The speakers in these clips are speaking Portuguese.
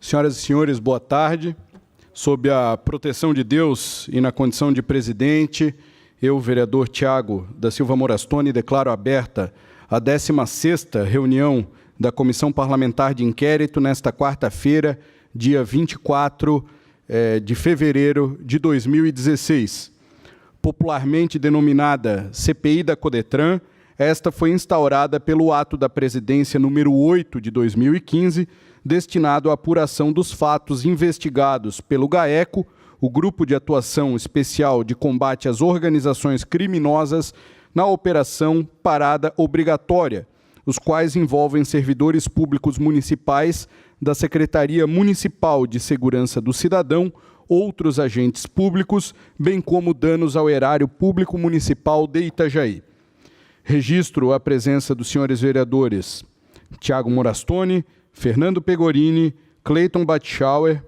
Senhoras e senhores, boa tarde. Sob a proteção de Deus e na condição de presidente, eu, vereador Tiago da Silva Morastoni, declaro aberta a 16ª reunião da Comissão Parlamentar de Inquérito nesta quarta-feira, dia 24 de fevereiro de 2016. Popularmente denominada CPI da Codetran, esta foi instaurada pelo ato da presidência número 8 de 2015, destinado à apuração dos fatos investigados pelo GAECO, o Grupo de Atuação Especial de Combate às Organizações Criminosas, na Operação Parada Obrigatória, os quais envolvem servidores públicos municipais da Secretaria Municipal de Segurança do Cidadão, outros agentes públicos, bem como danos ao erário público municipal de Itajaí. Registro a presença dos senhores vereadores Tiago Morastoni, Fernando Pegorini, Cleiton Batschauer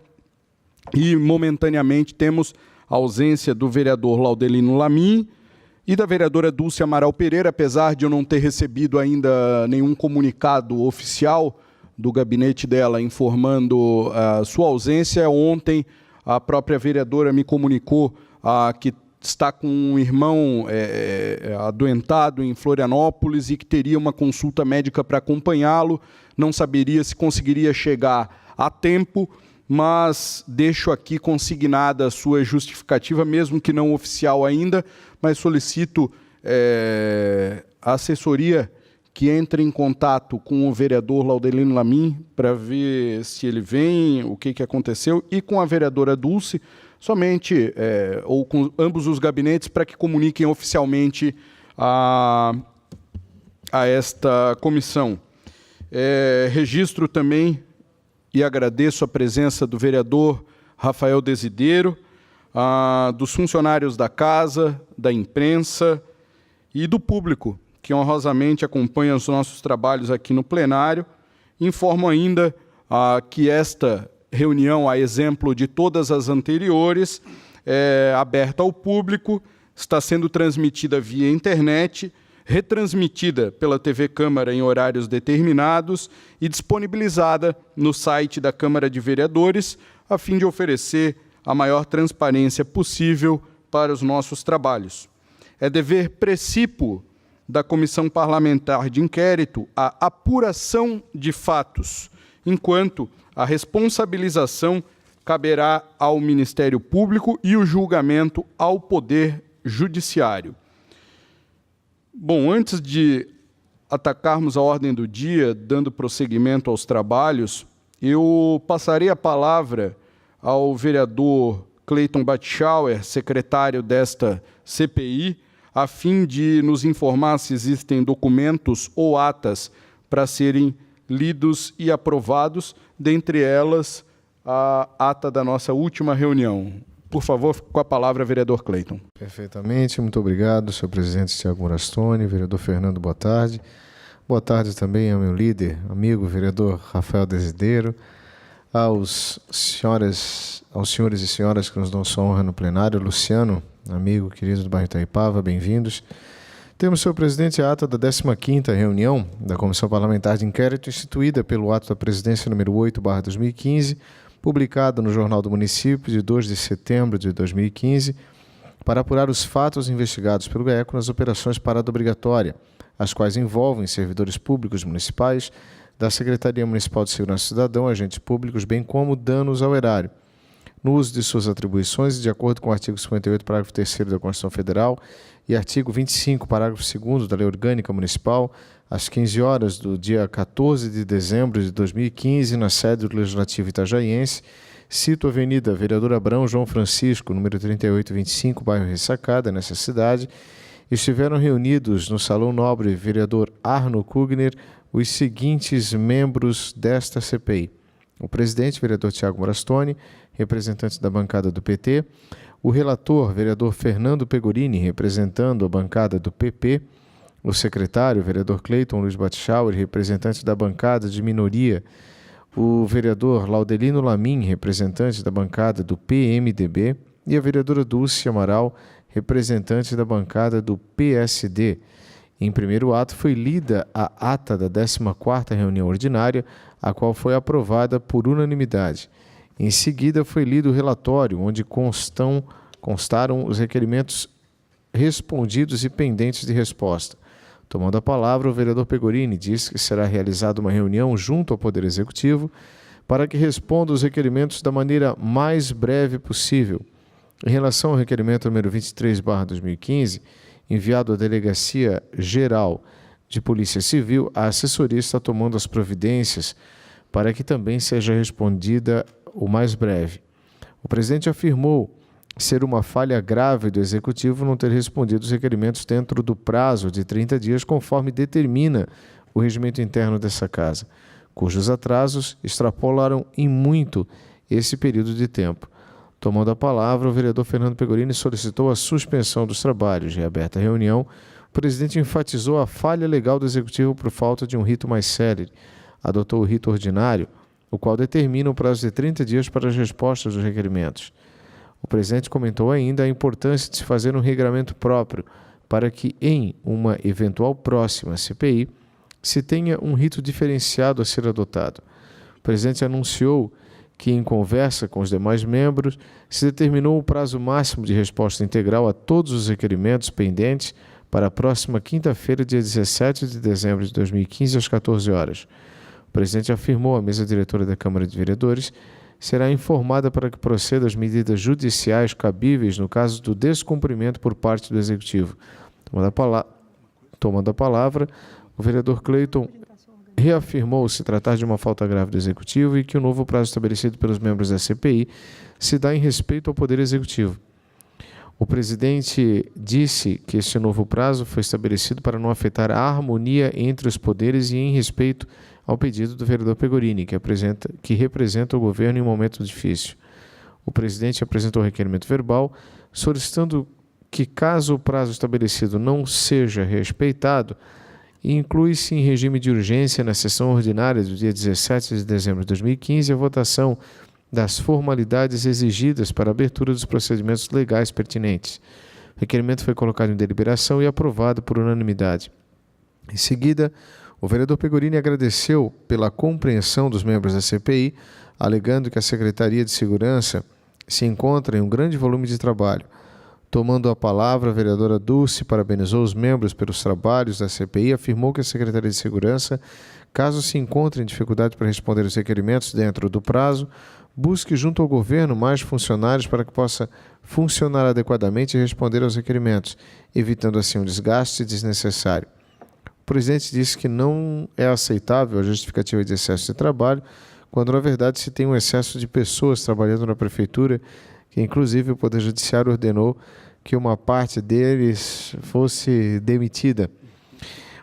e, momentaneamente, temos a ausência do vereador Laudelino Lamin e da vereadora Dulce Amaral Pereira, apesar de eu não ter recebido ainda nenhum comunicado oficial do gabinete dela informando a sua ausência. Ontem, a própria vereadora me comunicou que está com um irmão adoentado em Florianópolis e que teria uma consulta médica para acompanhá-lo. Não saberia se conseguiria chegar a tempo, mas deixo aqui consignada a sua justificativa, mesmo que não oficial ainda, mas solicito a assessoria que entre em contato com o vereador Laudelino Lamin para ver se ele vem, o que aconteceu, e com a vereadora Dulce, somente, ou com ambos os gabinetes, para que comuniquem oficialmente a esta comissão. Registro também e agradeço a presença do vereador Rafael Desideiro, dos funcionários da casa, da imprensa e do público, que honrosamente acompanha os nossos trabalhos aqui no plenário. Informo ainda que esta reunião, a exemplo de todas as anteriores, é aberta ao público, está sendo transmitida via internet, retransmitida pela TV Câmara em horários determinados e disponibilizada no site da Câmara de Vereadores, a fim de oferecer a maior transparência possível para os nossos trabalhos. É dever precípuo da Comissão Parlamentar de Inquérito a apuração de fatos, enquanto a responsabilização caberá ao Ministério Público e o julgamento ao Poder Judiciário. Bom, antes de atacarmos a ordem do dia, dando prosseguimento aos trabalhos, eu passarei a palavra ao vereador Cleiton Batschauer, secretário desta CPI, a fim de nos informar se existem documentos ou atas para serem lidos e aprovados, dentre elas a ata da nossa última reunião. Por favor, com a palavra, vereador Cleiton. Perfeitamente, muito obrigado, senhor presidente Tiago Morastoni, vereador Fernando, boa tarde. Boa tarde também ao meu líder, amigo, vereador Rafael Desideiro, aos senhores e senhoras que nos dão sua honra no plenário, Luciano, amigo querido do bairro Itaipava, bem-vindos. Temos, senhor presidente, a ata da 15ª reunião da Comissão Parlamentar de Inquérito, instituída pelo ato da presidência número 8/2015, publicado no Jornal do Município de 2 de setembro de 2015, para apurar os fatos investigados pelo GAECO nas operações parada obrigatória, as quais envolvem servidores públicos municipais, da Secretaria Municipal de Segurança do Cidadão, agentes públicos, bem como danos ao erário, no uso de suas atribuições e de acordo com o artigo 58, parágrafo 3º da Constituição Federal e artigo 25, parágrafo 2º da Lei Orgânica Municipal, às 15 horas do dia 14 de dezembro de 2015, na sede do Legislativo Itajaiense, cito a Avenida Vereador Abrão João Francisco, número 3825, bairro Ressacada, nessa cidade, estiveram reunidos no Salão Nobre Vereador Arno Kugner os seguintes membros desta CPI. O presidente, vereador Tiago Morastoni, representante da bancada do PT, o relator, vereador Fernando Pegorini, representando a bancada do PP, o secretário, vereador Cleiton Luiz Batschauer, representante da bancada de minoria, o vereador Laudelino Lamin, representante da bancada do PMDB, e a vereadora Dulce Amaral, representante da bancada do PSD. Em primeiro ato, foi lida a ata da 14ª reunião ordinária, a qual foi aprovada por unanimidade. Em seguida, foi lido o relatório, onde constaram os requerimentos respondidos e pendentes de resposta. Tomando a palavra, o vereador Pegorini disse que será realizada uma reunião junto ao Poder Executivo para que responda os requerimentos da maneira mais breve possível. Em relação ao requerimento número 23/2015, enviado à Delegacia Geral de Polícia Civil, a assessoria está tomando as providências para que também seja respondida o mais breve. O presidente afirmou ser uma falha grave do Executivo não ter respondido os requerimentos dentro do prazo de 30 dias, conforme determina o regimento interno dessa Casa, cujos atrasos extrapolaram em muito esse período de tempo. Tomando a palavra, o vereador Fernando Pegorini solicitou a suspensão dos trabalhos. Reaberta a reunião, o presidente enfatizou a falha legal do Executivo por falta de um rito mais célere. Adotou o rito ordinário, o qual determina o prazo de 30 dias para as respostas dos requerimentos. O presidente comentou ainda a importância de se fazer um regramento próprio para que, em uma eventual próxima CPI, se tenha um rito diferenciado a ser adotado. O presidente anunciou que, em conversa com os demais membros, se determinou o prazo máximo de resposta integral a todos os requerimentos pendentes para a próxima quinta-feira, dia 17 de dezembro de 2015, às 14 horas. O presidente afirmou à mesa diretora da Câmara de Vereadores será informada para que proceda às medidas judiciais cabíveis no caso do descumprimento por parte do Executivo. Tomando a palavra, o vereador Cleiton reafirmou se tratar de uma falta grave do Executivo e que o novo prazo estabelecido pelos membros da CPI se dá em respeito ao Poder Executivo. O presidente disse que esse novo prazo foi estabelecido para não afetar a harmonia entre os poderes e em respeito ao pedido do vereador Pegorini, que representa o governo em um momento difícil. O presidente apresentou o requerimento verbal, solicitando que, caso o prazo estabelecido não seja respeitado, inclui-se em regime de urgência na sessão ordinária do dia 17 de dezembro de 2015 a votação das formalidades exigidas para a abertura dos procedimentos legais pertinentes. O requerimento foi colocado em deliberação e aprovado por unanimidade. Em seguida, o vereador Pegorini agradeceu pela compreensão dos membros da CPI, alegando que a Secretaria de Segurança se encontra em um grande volume de trabalho. Tomando a palavra, a vereadora Dulce parabenizou os membros pelos trabalhos da CPI e afirmou que a Secretaria de Segurança, caso se encontre em dificuldade para responder os requerimentos dentro do prazo, busque junto ao governo mais funcionários para que possa funcionar adequadamente e responder aos requerimentos, evitando assim um desgaste desnecessário. O presidente disse que não é aceitável a justificativa de excesso de trabalho, quando na verdade se tem um excesso de pessoas trabalhando na prefeitura, que inclusive o Poder Judiciário ordenou que uma parte deles fosse demitida,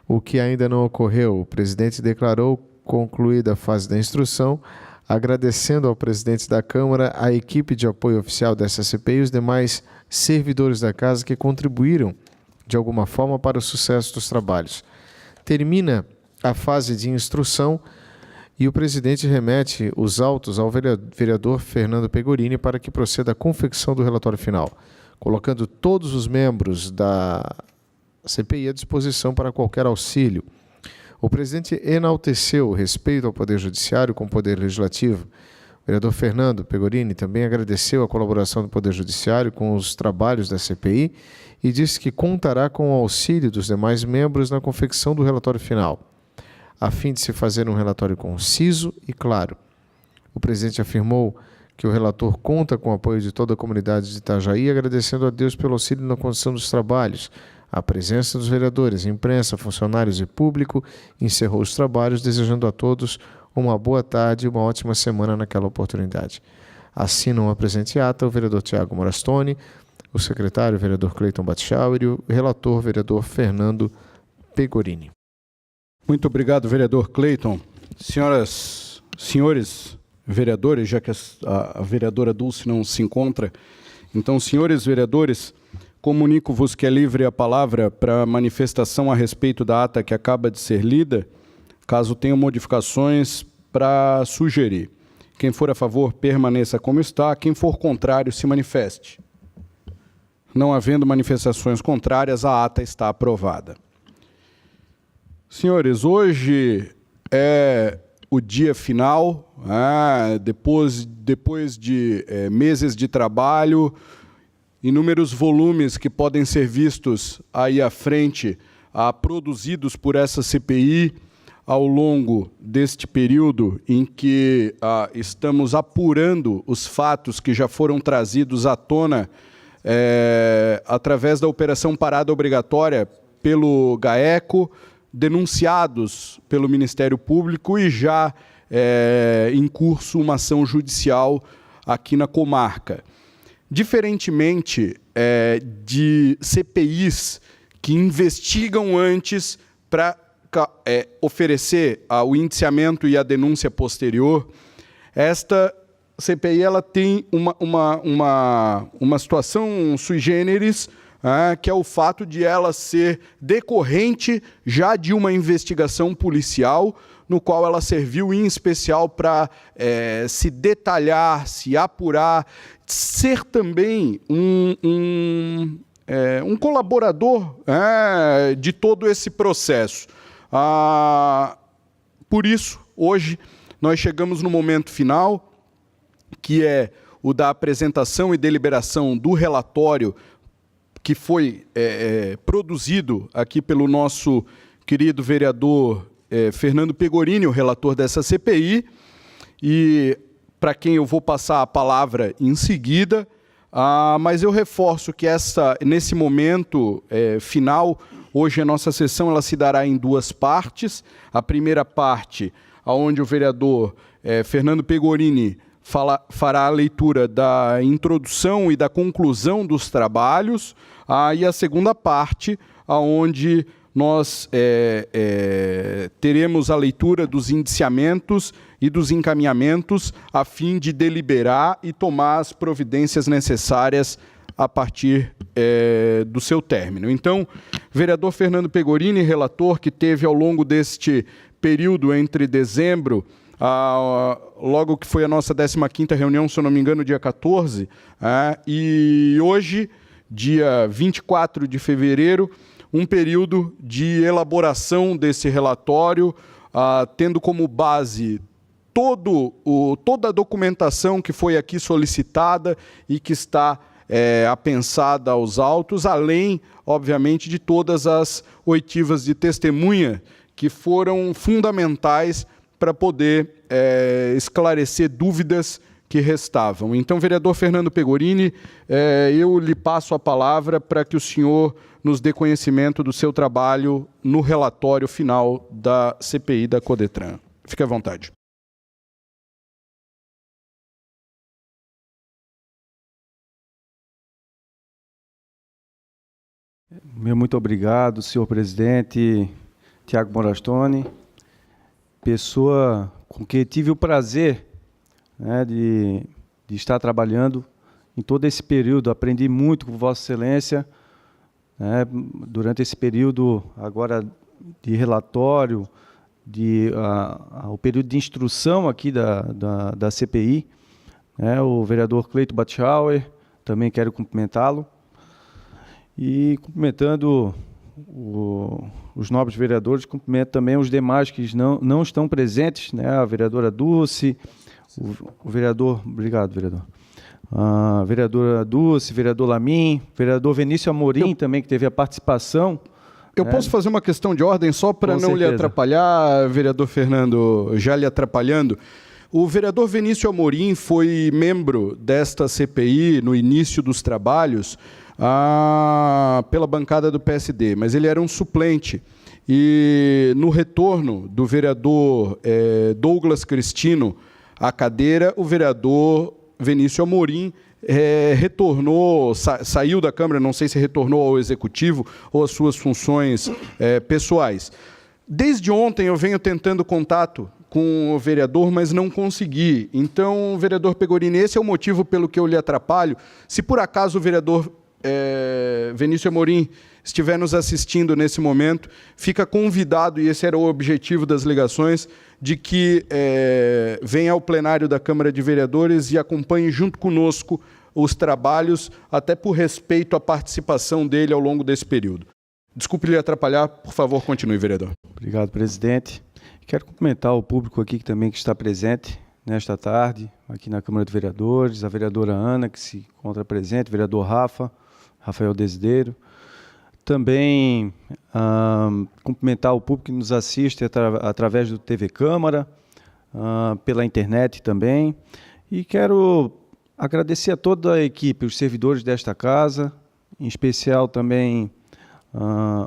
o que ainda não ocorreu. O presidente declarou concluída a fase da instrução, agradecendo ao presidente da Câmara, a equipe de apoio oficial dessa CPI e os demais servidores da Casa que contribuíram de alguma forma para o sucesso dos trabalhos. Termina a fase de instrução e o presidente remete os autos ao vereador Fernando Pegorini para que proceda à confecção do relatório final, colocando todos os membros da CPI à disposição para qualquer auxílio. O presidente enalteceu o respeito ao Poder Judiciário com o Poder Legislativo. O vereador Fernando Pegorini também agradeceu a colaboração do Poder Judiciário com os trabalhos da CPI e disse que contará com o auxílio dos demais membros na confecção do relatório final, a fim de se fazer um relatório conciso e claro. O presidente afirmou que o relator conta com o apoio de toda a comunidade de Itajaí, agradecendo a Deus pelo auxílio na condução dos trabalhos. A presença dos vereadores, imprensa, funcionários e público encerrou os trabalhos, desejando a todos uma boa tarde e uma ótima semana naquela oportunidade. Assinam a presente ata o vereador Tiago Morastoni, o secretário, o vereador Cleiton Batschauer, e o relator, o vereador Fernando Pegorini. Muito obrigado, vereador Cleiton. Senhores vereadores, já que a vereadora Dulce não se encontra, então, senhores vereadores, comunico-vos que é livre a palavra para manifestação a respeito da ata que acaba de ser lida, caso tenham modificações para sugerir. Quem for a favor, permaneça como está. Quem for contrário, se manifeste. Não havendo manifestações contrárias, a ata está aprovada. Senhores, hoje é o dia final, depois de meses de trabalho, inúmeros volumes que podem ser vistos aí à frente, produzidos por essa CPI ao longo deste período em que estamos apurando os fatos que já foram trazidos à tona através da Operação Parada Obrigatória pelo GAECO, denunciados pelo Ministério Público e já em curso uma ação judicial aqui na comarca. Diferentemente de CPIs que investigam antes para oferecer o indiciamento e a denúncia posterior, esta CPI ela tem uma situação sui generis, que é o fato de ela ser decorrente já de uma investigação policial, no qual ela serviu em especial para se detalhar, se apurar, ser também um colaborador de todo esse processo. Por isso, hoje, nós chegamos no momento final, que é o da apresentação e deliberação do relatório que foi produzido aqui pelo nosso querido vereador Fernando Pegorini, o relator dessa CPI, e para quem eu vou passar a palavra em seguida, mas eu reforço que nesse momento final, hoje a nossa sessão ela se dará em duas partes. A primeira parte, onde o vereador Fernando Pegorini fará a leitura da introdução e da conclusão dos trabalhos, e a segunda parte, onde nós teremos a leitura dos indiciamentos e dos encaminhamentos a fim de deliberar e tomar as providências necessárias a partir do seu término. Então, vereador Fernando Pegorini, relator, que teve ao longo deste período entre dezembro, logo que foi a nossa 15ª reunião, se eu não me engano, dia 14, e hoje, dia 24 de fevereiro, um período de elaboração desse relatório, tendo como base toda a documentação que foi aqui solicitada e que está apensada aos autos, além, obviamente, de todas as oitivas de testemunha que foram fundamentais para poder esclarecer dúvidas que restavam. Então, vereador Fernando Pegorini, eu lhe passo a palavra para que o senhor nos dê conhecimento do seu trabalho no relatório final da CPI da Codetran. Fique à vontade. Muito obrigado, senhor presidente Tiago Morastoni, pessoa com quem tive o prazer de estar trabalhando em todo esse período. Aprendi muito com Vossa Excelência, durante esse período agora de relatório, o período de instrução aqui da CPI, o vereador Cleito Batschauer, também quero cumprimentá-lo, e cumprimentando os nobres vereadores, cumprimento também os demais que não estão presentes, a vereadora Dulce, o vereador, obrigado, vereador, a vereadora Dulce, vereador Lamin, vereador Vinícius Amorim também, que teve a participação. Eu posso fazer uma questão de ordem só para não lhe atrapalhar, vereador Fernando, já lhe atrapalhando? O vereador Vinícius Amorim foi membro desta CPI no início dos trabalhos pela bancada do PSD, mas ele era um suplente. E no retorno do vereador Douglas Cristino à cadeira, o vereador Vinícius Amorim retornou, saiu da Câmara, não sei se retornou ao Executivo ou às suas funções pessoais. Desde ontem eu venho tentando contato com o vereador, mas não consegui. Então, vereador Pegorini, esse é o motivo pelo que eu lhe atrapalho. Se por acaso o vereador Vinícius Amorim estiver nos assistindo nesse momento, fica convidado, e esse era o objetivo das ligações, de que venha ao plenário da Câmara de Vereadores e acompanhe junto conosco os trabalhos, até por respeito à participação dele ao longo desse período. Desculpe lhe atrapalhar, por favor, continue, vereador. Obrigado, presidente. Quero cumprimentar o público aqui que está presente nesta tarde, aqui na Câmara de Vereadores, a vereadora Ana, que se encontra presente, o vereador Rafael Desideiro. Também cumprimentar o público que nos assiste através do TV Câmara, pela internet também. E quero agradecer a toda a equipe, os servidores desta casa, em especial também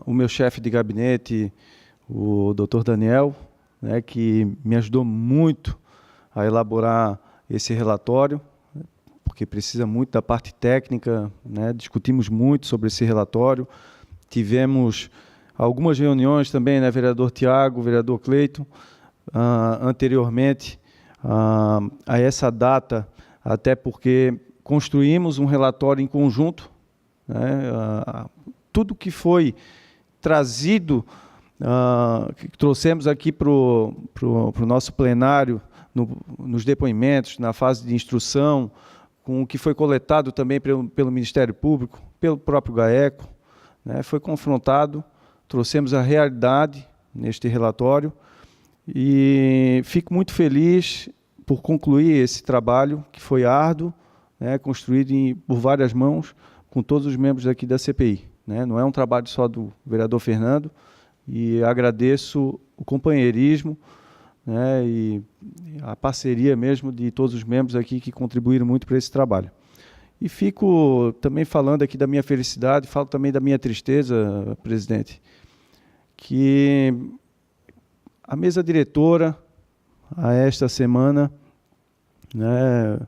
o meu chefe de gabinete, o Dr. Daniel, né, que me ajudou muito a elaborar esse relatório, porque precisa muito da parte técnica, né, discutimos muito sobre esse relatório, tivemos algumas reuniões também, né, vereador Tiago, vereador Cleiton, anteriormente a essa data, até porque construímos um relatório em conjunto, né, tudo que foi trazido, que trouxemos aqui para o nosso plenário, nos depoimentos, na fase de instrução, com o que foi coletado também pelo Ministério Público, pelo próprio GAECO, né, foi confrontado, trouxemos a realidade neste relatório e fico muito feliz por concluir esse trabalho que foi árduo, né, construído por várias mãos, com todos os membros aqui da CPI. Né? Não é um trabalho só do vereador Fernando, e agradeço o companheirismo, né, e a parceria mesmo de todos os membros aqui que contribuíram muito para esse trabalho. E fico também falando aqui da minha felicidade, falo também da minha tristeza, presidente, que a mesa diretora, a esta semana, né,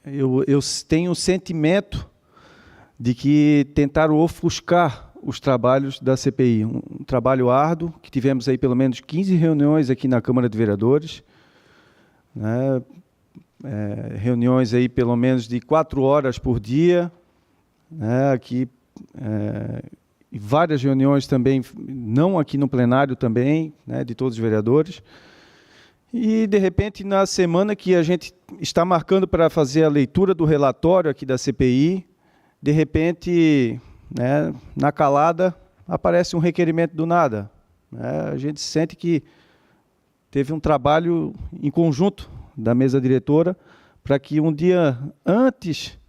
eu tenho o sentimento de que tentaram ofuscar os trabalhos da CPI. Um trabalho árduo, que tivemos aí pelo menos 15 reuniões aqui na Câmara de Vereadores, né, reuniões aí pelo menos de 4 horas por dia, né, aqui, e várias reuniões também, não aqui no plenário também, né, de todos os vereadores. E, de repente, na semana que a gente está marcando para fazer a leitura do relatório aqui da CPI, de repente, né, na calada, aparece um requerimento do nada. Né? A gente sente que teve um trabalho em conjunto da mesa diretora para que um dia antes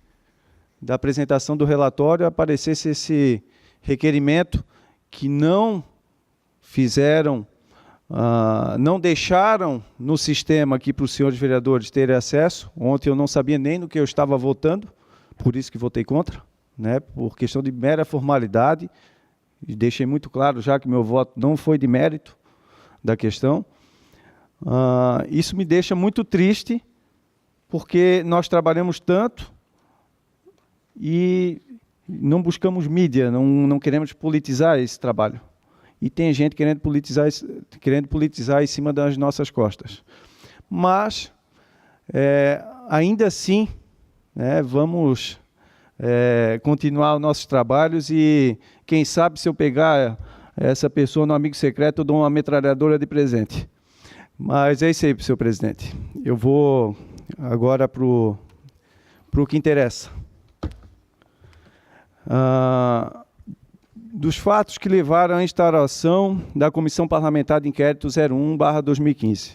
da apresentação do relatório aparecesse esse requerimento que não fizeram, não deixaram no sistema aqui para os senhores vereadores terem acesso. Ontem eu não sabia nem no que eu estava votando, por isso que votei contra, né, por questão de mera formalidade, e deixei muito claro já que meu voto não foi de mérito da questão. Isso me deixa muito triste, porque nós trabalhamos tanto e não buscamos mídia, não queremos politizar esse trabalho. E tem gente querendo politizar em cima das nossas costas. Mas, ainda assim, né, vamos continuar os nossos trabalhos e, quem sabe, se eu pegar essa pessoa no amigo secreto, eu dou uma metralhadora de presente. Mas é isso aí, senhor presidente. Eu vou agora para o que interessa. Dos fatos que levaram à instauração da Comissão Parlamentar de Inquérito 01/2015.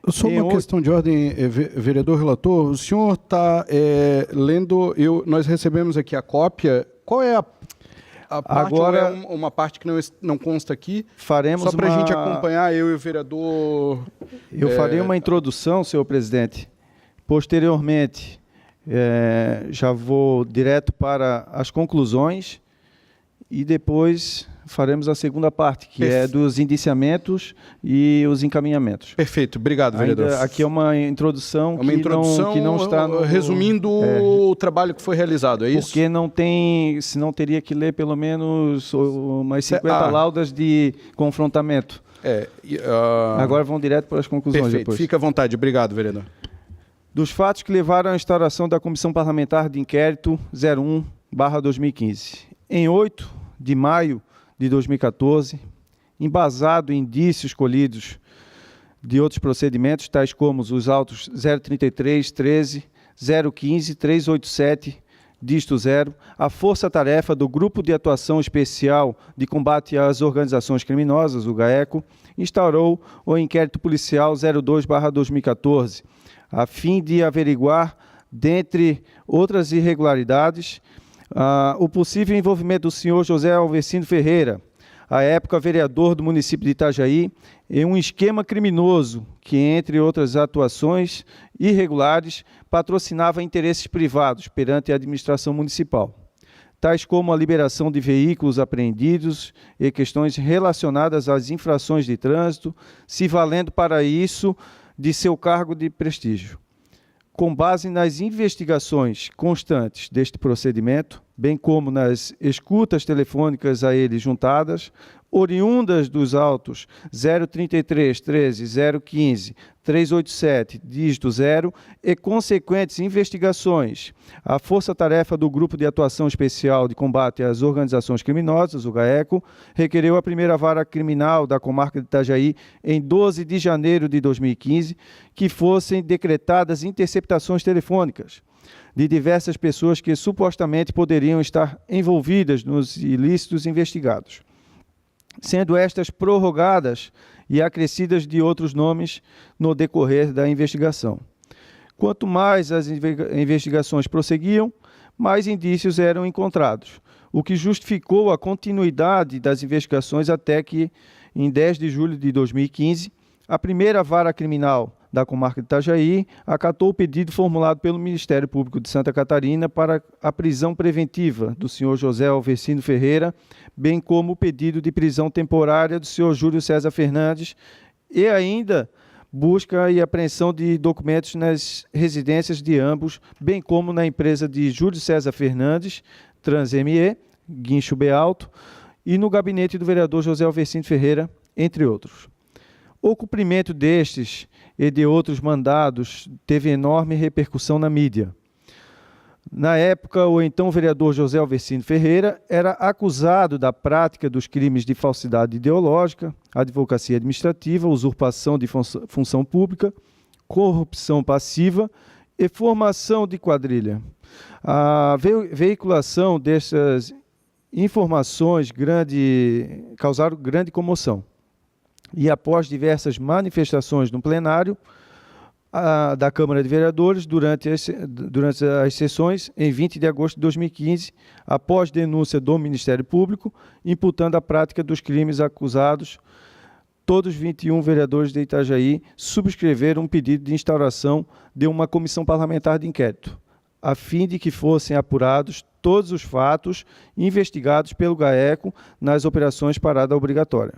Só uma questão de ordem, vereador relator. O senhor está lendo, nós recebemos aqui a cópia. Qual é a parte? Agora, ou é uma parte que não consta aqui? Faremos só para a gente acompanhar, eu e o vereador... Eu farei uma introdução, senhor presidente. Posteriormente, já vou direto para as conclusões e depois faremos a segunda parte, que é dos indiciamentos e os encaminhamentos. Perfeito, obrigado, vereador. Aqui é uma introdução, que não está no... Resumindo o trabalho que foi realizado, é isso? Porque não tem, senão teria que ler pelo menos umas 50 laudas de confrontamento. Agora vão direto para as conclusões. Perfeito, depois. Fica à vontade. Obrigado, vereador. Dos fatos que levaram à instauração da Comissão Parlamentar de Inquérito 01/2015. Em 8 de maio de 2014, embasado em indícios colhidos de outros procedimentos, tais como os autos 033, 13, 015, 387, dígito 0, a força-tarefa do Grupo de Atuação Especial de Combate às Organizações Criminosas, o GAECO, instaurou o inquérito policial 02/2014, a fim de averiguar, dentre outras irregularidades, o possível envolvimento do senhor José Alvecino Ferreira, à época vereador do município de Itajaí, em um esquema criminoso que, entre outras atuações irregulares, patrocinava interesses privados perante a administração municipal, tais como a liberação de veículos apreendidos e questões relacionadas às infrações de trânsito, se valendo para isso de seu cargo de prestígio. Com base nas investigações constantes deste procedimento, bem como nas escutas telefônicas a ele juntadas, oriundas dos autos 033 13 015 387, dígito 0, e consequentes investigações, a força-tarefa do Grupo de Atuação Especial de Combate às Organizações Criminosas, o GAECO, requereu a primeira vara criminal da comarca de Itajaí em 12 de janeiro de 2015 que fossem decretadas interceptações telefônicas de diversas pessoas que supostamente poderiam estar envolvidas nos ilícitos investigados, sendo estas prorrogadas e acrescidas de outros nomes no decorrer da investigação. Quanto mais as investigações prosseguiam, mais indícios eram encontrados, o que justificou a continuidade das investigações até que, em 10 de julho de 2015, a primeira vara criminal da comarca de Itajaí acatou o pedido formulado pelo Ministério Público de Santa Catarina para a prisão preventiva do senhor José Alvecino Ferreira, bem como o pedido de prisão temporária do senhor Júlio César Fernandes e ainda busca e apreensão de documentos nas residências de ambos, bem como na empresa de Júlio César Fernandes, TransME, Guincho B Alto, e no gabinete do vereador José Alvecino Ferreira, entre outros. O cumprimento destes e de outros mandados teve enorme repercussão na mídia. Na época, o então vereador José Alvecino Ferreira era acusado da prática dos crimes de falsidade ideológica, advocacia administrativa, usurpação de função pública, corrupção passiva e formação de quadrilha. A veiculação dessas informações causaram grande comoção. E após diversas manifestações no plenário da Câmara de Vereadores, durante as sessões, em 20 de agosto de 2015, após denúncia do Ministério Público, imputando a prática dos crimes acusados, todos os 21 vereadores de Itajaí subscreveram um pedido de instauração de uma comissão parlamentar de inquérito, a fim de que fossem apurados todos os fatos investigados pelo GAECO nas operações parada obrigatória,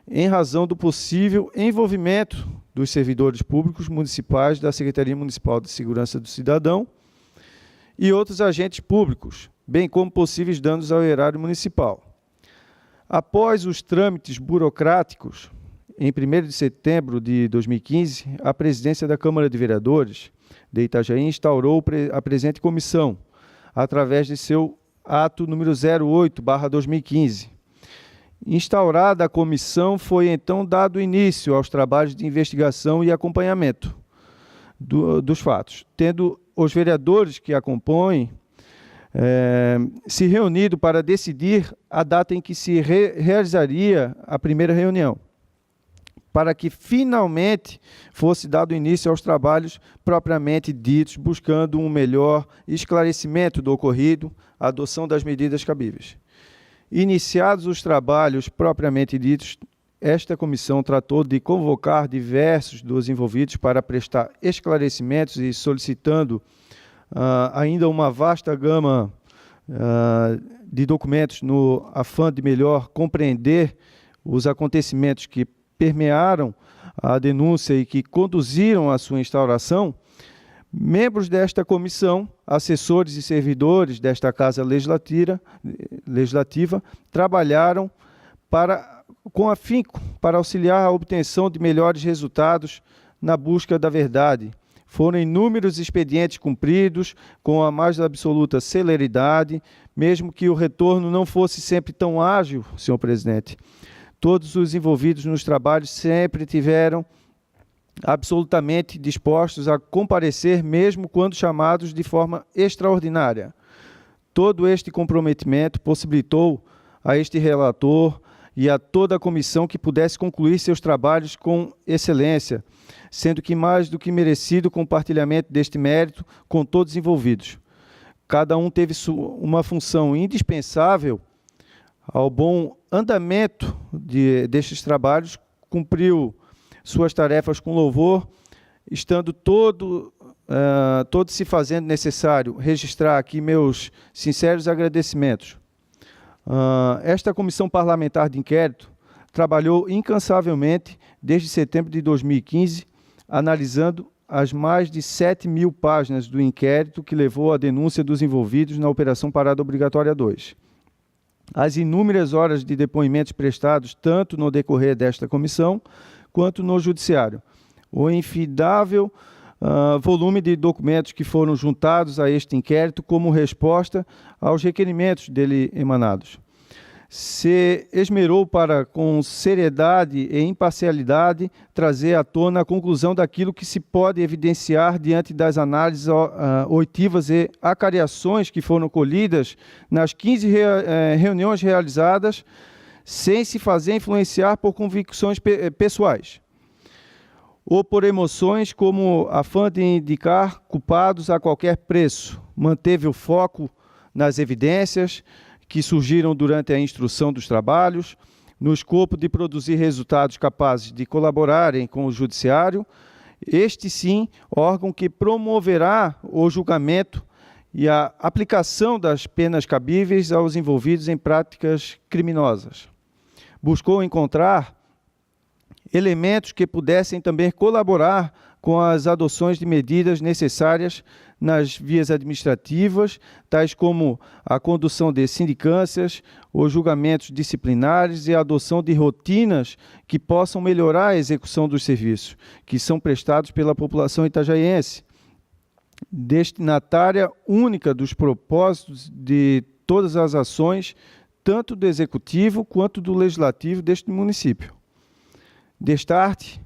em razão do possível envolvimento dos servidores públicos municipais da Secretaria Municipal de Segurança do Cidadão e outros agentes públicos, bem como possíveis danos ao erário municipal. Após os trâmites burocráticos, em 1º de setembro de 2015, a presidência da Câmara de Vereadores de Itajaí instaurou a presente comissão, através de seu ato número 08/2015. Instaurada a comissão, foi então dado início aos trabalhos de investigação e acompanhamento dos fatos, tendo os vereadores que a compõem se reunido para decidir a data em que se realizaria a primeira reunião, para que finalmente fosse dado início aos trabalhos propriamente ditos, buscando um melhor esclarecimento do ocorrido, a adoção das medidas cabíveis. Iniciados os trabalhos propriamente ditos, esta comissão tratou de convocar diversos dos envolvidos para prestar esclarecimentos e solicitando ainda uma vasta gama de documentos no afã de melhor compreender os acontecimentos que permearam a denúncia e que conduziram à sua instauração. Membros desta comissão, assessores e servidores desta Casa Legislativa, trabalharam com afinco para auxiliar a obtenção de melhores resultados na busca da verdade. Foram inúmeros expedientes cumpridos com a mais absoluta celeridade, mesmo que o retorno não fosse sempre tão ágil, senhor presidente. Todos os envolvidos nos trabalhos sempre tiveram absolutamente dispostos a comparecer, mesmo quando chamados de forma extraordinária. Todo este comprometimento possibilitou a este relator e a toda a comissão que pudesse concluir seus trabalhos com excelência, sendo que mais do que merecido o compartilhamento deste mérito com todos os envolvidos. Cada um teve uma função indispensável ao bom andamento destes trabalhos, cumpriu suas tarefas com louvor, estando todo se fazendo necessário registrar aqui meus sinceros agradecimentos. Esta comissão parlamentar de inquérito trabalhou incansavelmente desde setembro de 2015, analisando as mais de 7.000 páginas do inquérito que levou à denúncia dos envolvidos na Operação Parada Obrigatória 2. As inúmeras horas de depoimentos prestados tanto no decorrer desta comissão quanto no judiciário. O infindável volume de documentos que foram juntados a este inquérito como resposta aos requerimentos dele emanados. Se esmerou para, com seriedade e imparcialidade, trazer à tona a conclusão daquilo que se pode evidenciar diante das análises oitivas e acariações que foram colhidas nas 15 reuniões realizadas, sem se fazer influenciar por convicções pessoais ou por emoções como afã de indicar culpados a qualquer preço. Manteve o foco nas evidências que surgiram durante a instrução dos trabalhos, no escopo de produzir resultados capazes de colaborarem com o Judiciário, este sim, órgão que promoverá o julgamento e a aplicação das penas cabíveis aos envolvidos em práticas criminosas. Buscou encontrar elementos que pudessem também colaborar com as adoções de medidas necessárias nas vias administrativas, tais como a condução de sindicâncias, os julgamentos disciplinares e a adoção de rotinas que possam melhorar a execução dos serviços que são prestados pela população itajaiense, destinatária única dos propósitos de todas as ações, tanto do Executivo quanto do Legislativo deste município. Destarte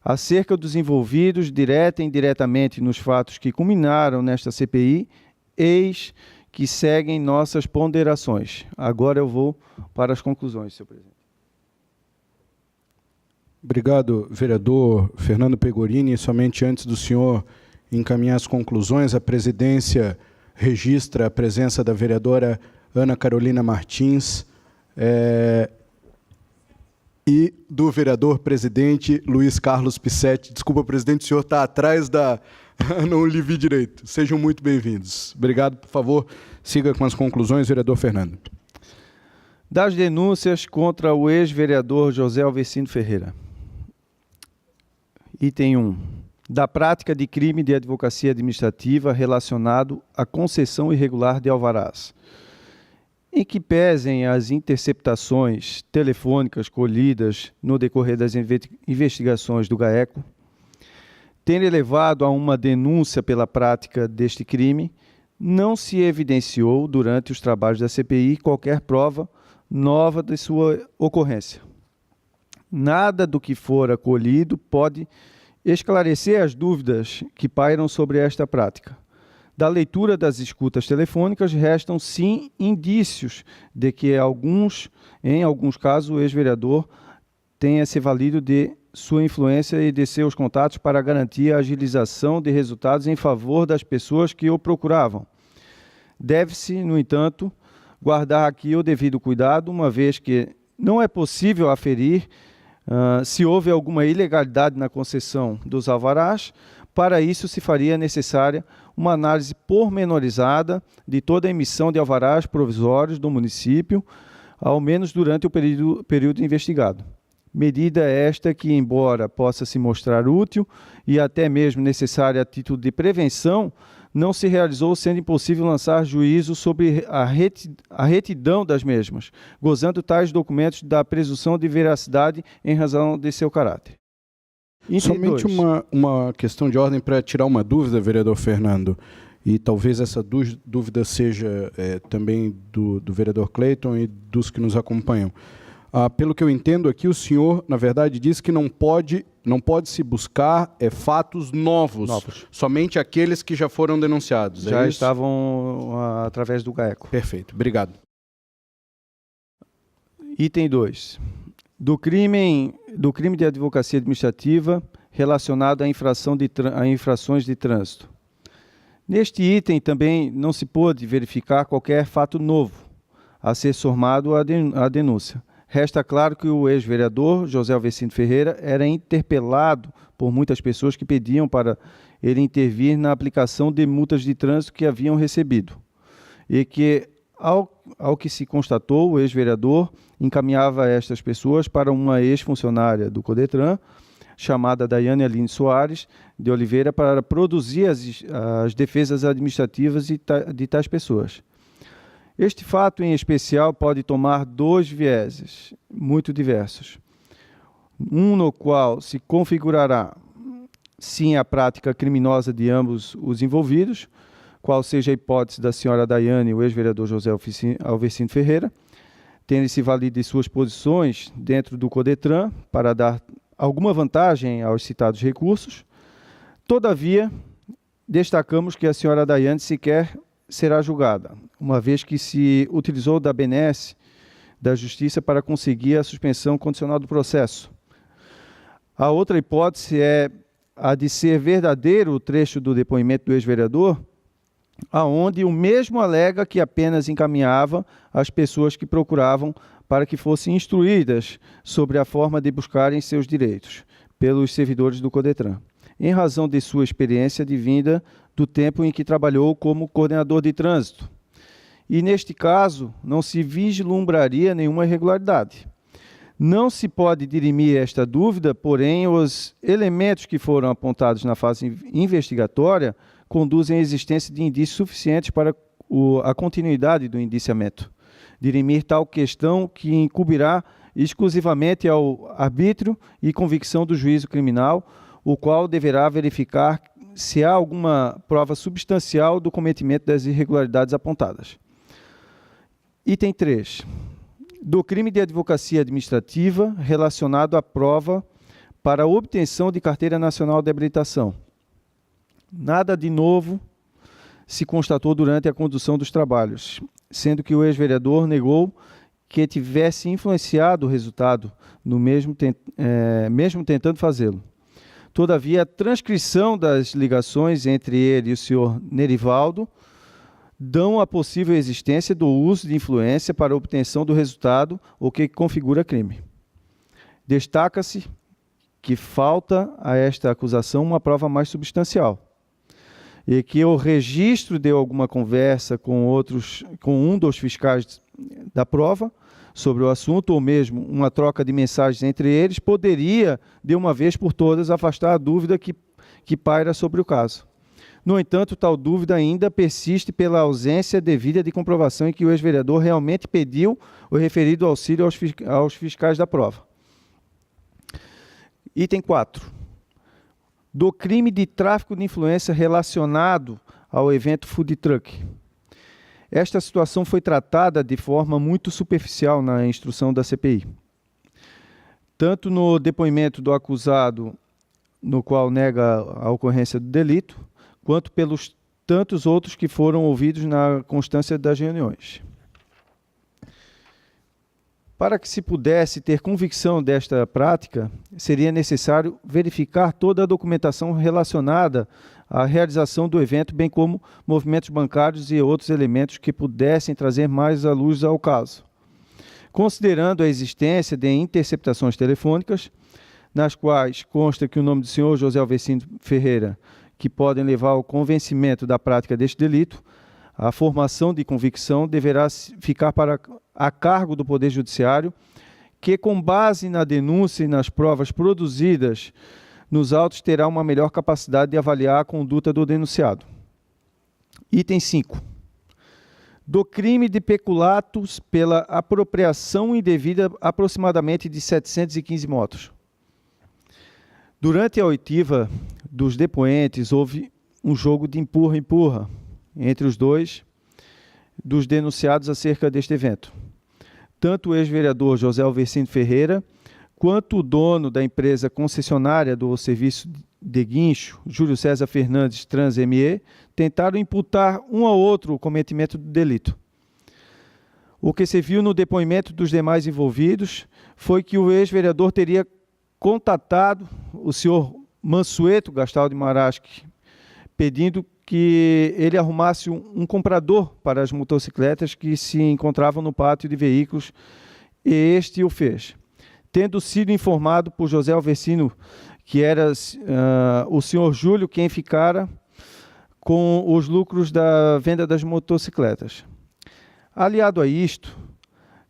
acerca dos envolvidos, direta e indiretamente, nos fatos que culminaram nesta CPI, eis que seguem nossas ponderações. Agora eu vou para as conclusões, senhor presidente. Obrigado, vereador Fernando Pegorini. Somente antes do senhor encaminhar as conclusões, a presidência registra a presença da vereadora Ana Carolina Martins e do vereador presidente Luiz Carlos Pissetti. Desculpa, presidente, o senhor está atrás da... Não lhe vi direito. Sejam muito bem-vindos. Obrigado, por favor, siga com as conclusões, vereador Fernando. Das denúncias contra o ex-vereador José Alvecino Ferreira. Item 1. Da prática de crime de advocacia administrativa relacionado à concessão irregular de alvarás. Em que pesem as interceptações telefônicas colhidas no decorrer das investigações do GAECO, tendo levado a uma denúncia pela prática deste crime, não se evidenciou durante os trabalhos da CPI qualquer prova nova de sua ocorrência. Nada do que fora colhido pode esclarecer as dúvidas que pairam sobre esta prática. Da leitura das escutas telefônicas, restam sim indícios de que em alguns casos, o ex-vereador tenha se valido de sua influência e de seus contatos para garantir a agilização de resultados em favor das pessoas que o procuravam. Deve-se, no entanto, guardar aqui o devido cuidado, uma vez que não é possível aferir se houve alguma ilegalidade na concessão dos alvarás. Para isso, se faria necessária uma análise pormenorizada de toda a emissão de alvarás provisórios do município, ao menos durante o período investigado. Medida esta que, embora possa se mostrar útil e até mesmo necessária a título de prevenção, não se realizou, sendo impossível lançar juízo sobre a retidão das mesmas, gozando tais documentos da presunção de veracidade em razão de seu caráter. Somente uma questão de ordem para tirar uma dúvida, vereador Fernando, e talvez essa dúvida seja também do vereador Cleiton e dos que nos acompanham. Pelo que eu entendo aqui, o senhor, na verdade, diz que não pode se buscar fatos novos, somente aqueles que já foram denunciados. Já estavam através do GAECO. Perfeito, obrigado. Item 2. Do crime de advocacia administrativa relacionado a infrações de trânsito. Neste item também não se pôde verificar qualquer fato novo a ser somado à denúncia. Resta claro que o ex-vereador José Alvecino Ferreira era interpelado por muitas pessoas que pediam para ele intervir na aplicação de multas de trânsito que haviam recebido. E que, ao que se constatou, o ex-vereador encaminhava estas pessoas para uma ex-funcionária do CODETRAN, chamada Daiane Aline Soares de Oliveira, para produzir as defesas administrativas de tais pessoas. Este fato, em especial, pode tomar dois vieses muito diversos. Um no qual se configurará, sim, a prática criminosa de ambos os envolvidos, qual seja a hipótese da senhora Daiane e o ex-vereador José Alvecino Ferreira, tendo se valido de suas posições dentro do CODETRAN para dar alguma vantagem aos citados recursos. Todavia, destacamos que a senhora Daiane sequer será julgada, uma vez que se utilizou da benesse da Justiça para conseguir a suspensão condicional do processo. A outra hipótese é a de ser verdadeiro o trecho do depoimento do ex-vereador, aonde o mesmo alega que apenas encaminhava as pessoas que procuravam para que fossem instruídas sobre a forma de buscarem seus direitos pelos servidores do CODETRAN, em razão de sua experiência advinda do tempo em que trabalhou como coordenador de trânsito. E, neste caso, não se vislumbraria nenhuma irregularidade. Não se pode dirimir esta dúvida, porém, os elementos que foram apontados na fase investigatória conduzem à existência de indícios suficientes para a continuidade do indiciamento. Dirimir tal questão que incumbirá exclusivamente ao arbítrio e convicção do juízo criminal, o qual deverá verificar se há alguma prova substancial do cometimento das irregularidades apontadas. Item 3. Do crime de advocacia administrativa relacionado à prova para a obtenção de carteira nacional de habilitação. Nada de novo se constatou durante a condução dos trabalhos, sendo que o ex-vereador negou que tivesse influenciado o resultado, mesmo tentando fazê-lo. Todavia, a transcrição das ligações entre ele e o senhor Nerivaldo dão a possível existência do uso de influência para a obtenção do resultado, o que configura crime. Destaca-se que falta a esta acusação uma prova mais substancial, e que o registro de alguma conversa com um dos fiscais da prova sobre o assunto, ou mesmo uma troca de mensagens entre eles, poderia, de uma vez por todas, afastar a dúvida que paira sobre o caso. No entanto, tal dúvida ainda persiste pela ausência devida de comprovação em que o ex-vereador realmente pediu o referido auxílio aos fiscais da prova. Item 4. Do crime de tráfico de influência relacionado ao evento Food Truck. Esta situação foi tratada de forma muito superficial na instrução da CPI. Tanto no depoimento do acusado, no qual nega a ocorrência do delito, quanto pelos tantos outros que foram ouvidos na constância das reuniões. Para que se pudesse ter convicção desta prática, seria necessário verificar toda a documentação relacionada à realização do evento, bem como movimentos bancários e outros elementos que pudessem trazer mais à luz ao caso. Considerando a existência de interceptações telefônicas, nas quais consta que o nome do senhor José Alvecino Ferreira, que podem levar ao convencimento da prática deste delito, a formação de convicção deverá ficar a cargo do Poder Judiciário, que, com base na denúncia e nas provas produzidas nos autos, terá uma melhor capacidade de avaliar a conduta do denunciado. Item 5. Do crime de peculatos pela apropriação indevida aproximadamente de 715 motos. Durante a oitiva dos depoentes, houve um jogo de empurra-empurra entre os dois dos denunciados acerca deste evento. tanto o ex-vereador José Alvercino Ferreira, quanto o dono da empresa concessionária do serviço de guincho, Júlio César Fernandes TransME, tentaram imputar um ao outro o cometimento do delito. O que se viu no depoimento dos demais envolvidos foi que o ex-vereador teria contatado o senhor Mansueto Gastaldo Maraschi, pedindo que ele arrumasse um comprador para as motocicletas que se encontravam no pátio de veículos, e este o fez. Tendo sido informado por José Alvercino que era o senhor Júlio quem ficara com os lucros da venda das motocicletas. Aliado a isto,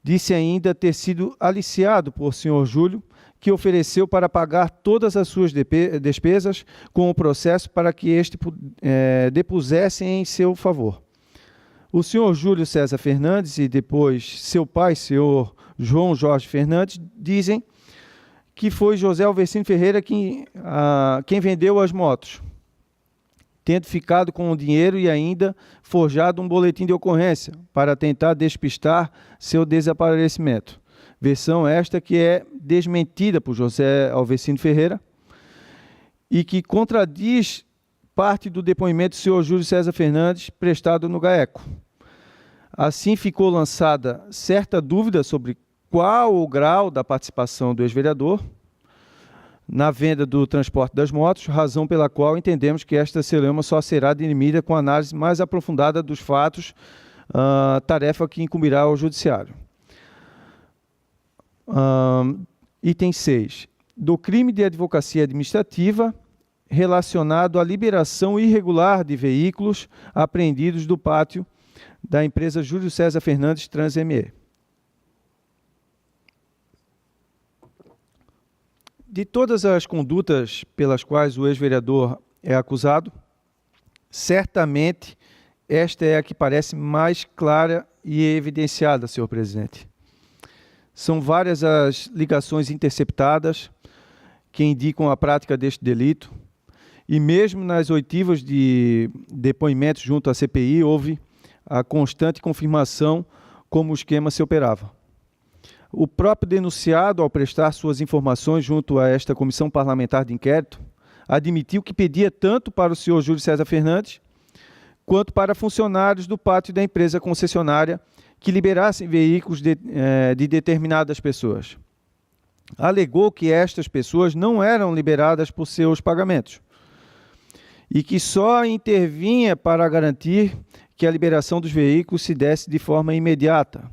disse ainda ter sido aliciado por senhor Júlio, que ofereceu para pagar todas as suas despesas com o processo para que este depusesse em seu favor. O senhor Júlio César Fernandes e depois seu pai, senhor João Jorge Fernandes, dizem que foi José Alvercino Ferreira quem vendeu as motos, tendo ficado com o dinheiro e ainda forjado um boletim de ocorrência para tentar despistar seu desaparecimento. Versão esta que é desmentida por José Alvercino Ferreira e que contradiz parte do depoimento do senhor Júlio César Fernandes prestado no GAECO. Assim ficou lançada certa dúvida sobre qual o grau da participação do ex-vereador na venda do transporte das motos, razão pela qual entendemos que esta celeuma só será dirimida com análise mais aprofundada dos fatos, tarefa que incumbirá ao Judiciário. Item 6. Do crime de advocacia administrativa relacionado à liberação irregular de veículos apreendidos do pátio da empresa Júlio César Fernandes TransME. De todas as condutas pelas quais o ex-vereador é acusado, certamente esta é a que parece mais clara e evidenciada, senhor presidente. São várias as ligações interceptadas que indicam a prática deste delito, e mesmo nas oitivas de depoimentos junto à CPI, houve a constante confirmação como o esquema se operava. O próprio denunciado, ao prestar suas informações junto a esta comissão parlamentar de inquérito, admitiu que pedia tanto para o senhor Júlio César Fernandes, quanto para funcionários do pátio da empresa concessionária que liberassem veículos de determinadas pessoas. Alegou que estas pessoas não eram liberadas por seus pagamentos e que só intervinha para garantir que a liberação dos veículos se desse de forma imediata,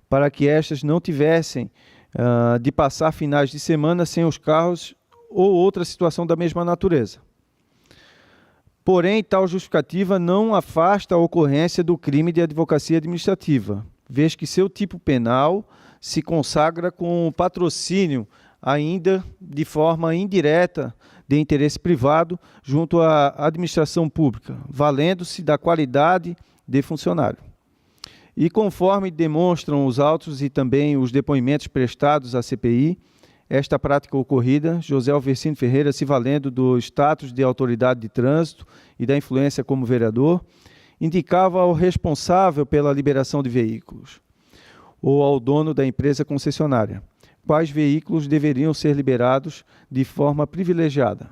para que estas não tivessem de passar finais de semana sem os carros ou outra situação da mesma natureza. Porém, tal justificativa não afasta a ocorrência do crime de advocacia administrativa, vez que seu tipo penal se consagra com o patrocínio, ainda de forma indireta, de interesse privado junto à administração pública, valendo-se da qualidade de funcionário. E conforme demonstram os autos e também os depoimentos prestados à CPI, esta prática ocorrida, José Alvercino Ferreira, se valendo do status de autoridade de trânsito e da influência como vereador, indicava ao responsável pela liberação de veículos ou ao dono da empresa concessionária quais veículos deveriam ser liberados de forma privilegiada.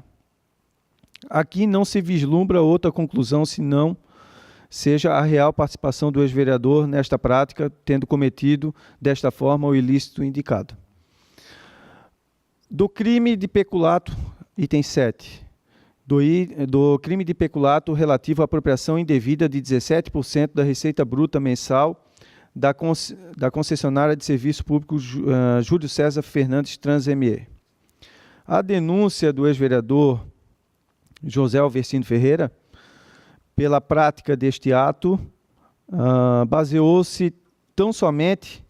Aqui não se vislumbra outra conclusão senão seja a real participação do ex-vereador nesta prática, tendo cometido desta forma o ilícito indicado. Do crime de peculato, item 7. Do crime de peculato relativo à apropriação indevida de 17% da receita bruta mensal da concessionária de serviço público Júlio César Fernandes TransME. A denúncia do ex-vereador José Alvercino Ferreira, pela prática deste ato, baseou-se tão somente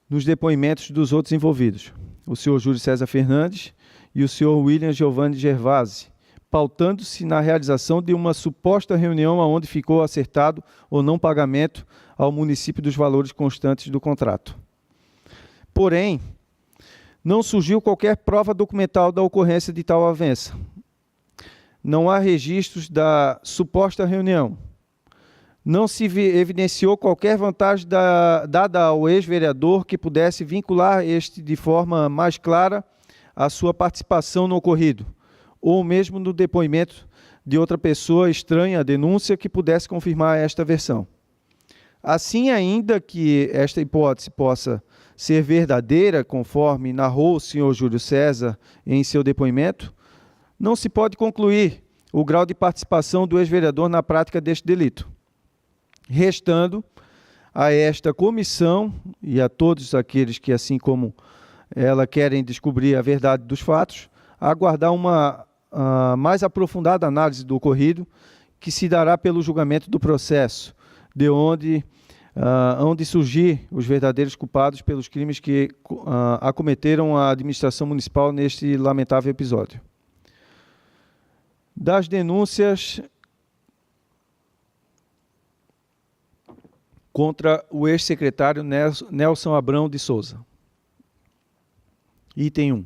nos depoimentos dos outros envolvidos, o senhor Júlio César Fernandes e o senhor William Giovanni Gervasi, pautando-se na realização de uma suposta reunião onde ficou acertado o não pagamento ao município dos valores constantes do contrato. Porém, não surgiu qualquer prova documental da ocorrência de tal avença. Não há registros da suposta reunião, não se evidenciou qualquer vantagem dada ao ex-vereador que pudesse vincular este de forma mais clara a sua participação no ocorrido, ou mesmo no depoimento de outra pessoa estranha à denúncia que pudesse confirmar esta versão. Assim, ainda que esta hipótese possa ser verdadeira, conforme narrou o senhor Júlio César em seu depoimento, não se pode concluir o grau de participação do ex-vereador na prática deste delito, restando a esta comissão e a todos aqueles que, assim como ela, querem descobrir a verdade dos fatos, aguardar uma mais aprofundada análise do ocorrido, que se dará pelo julgamento do processo, de onde surgir os verdadeiros culpados pelos crimes que acometeram a administração municipal neste lamentável episódio. Das denúncias contra o ex-secretário Nelson Abrão de Souza. Item 1.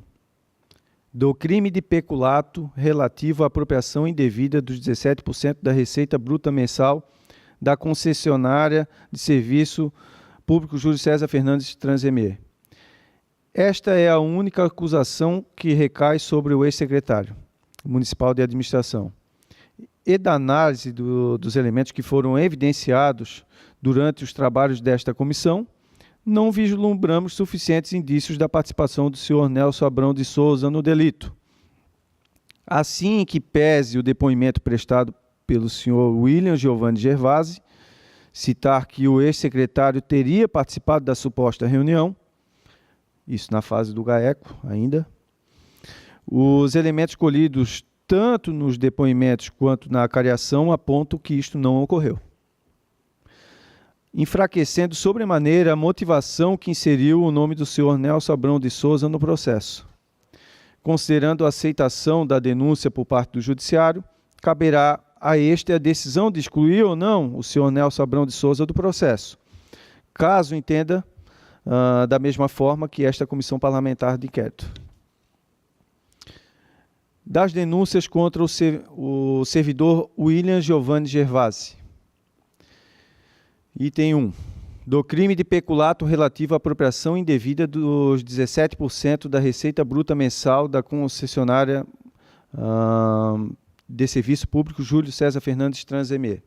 Do crime de peculato relativo à apropriação indevida dos 17% da receita bruta mensal da concessionária de serviço público Júlio César Fernandes Transemê. Esta é a única acusação que recai sobre o ex-secretário municipal de administração. E da análise dos elementos que foram evidenciados durante os trabalhos desta comissão, não vislumbramos suficientes indícios da participação do senhor Nelson Abrão de Souza no delito. Assim que pese o depoimento prestado pelo senhor William Giovanni Gervasi, citar que o ex-secretário teria participado da suposta reunião, isso na fase do GAECO ainda, os elementos colhidos tanto nos depoimentos quanto na acariação apontam que isto não ocorreu, enfraquecendo sobremaneira a motivação que inseriu o nome do senhor Nelson Abrão de Souza no processo. Considerando a aceitação da denúncia por parte do Judiciário, caberá a este a decisão de excluir ou não o senhor Nelson Abrão de Souza do processo, caso entenda da mesma forma que esta Comissão Parlamentar de Inquérito. Das denúncias contra o servidor William Giovanni Gervasi. Item 1. Do crime de peculato relativo à apropriação indevida dos 17% da receita bruta mensal da concessionária de serviço público Júlio César Fernandes Transemê.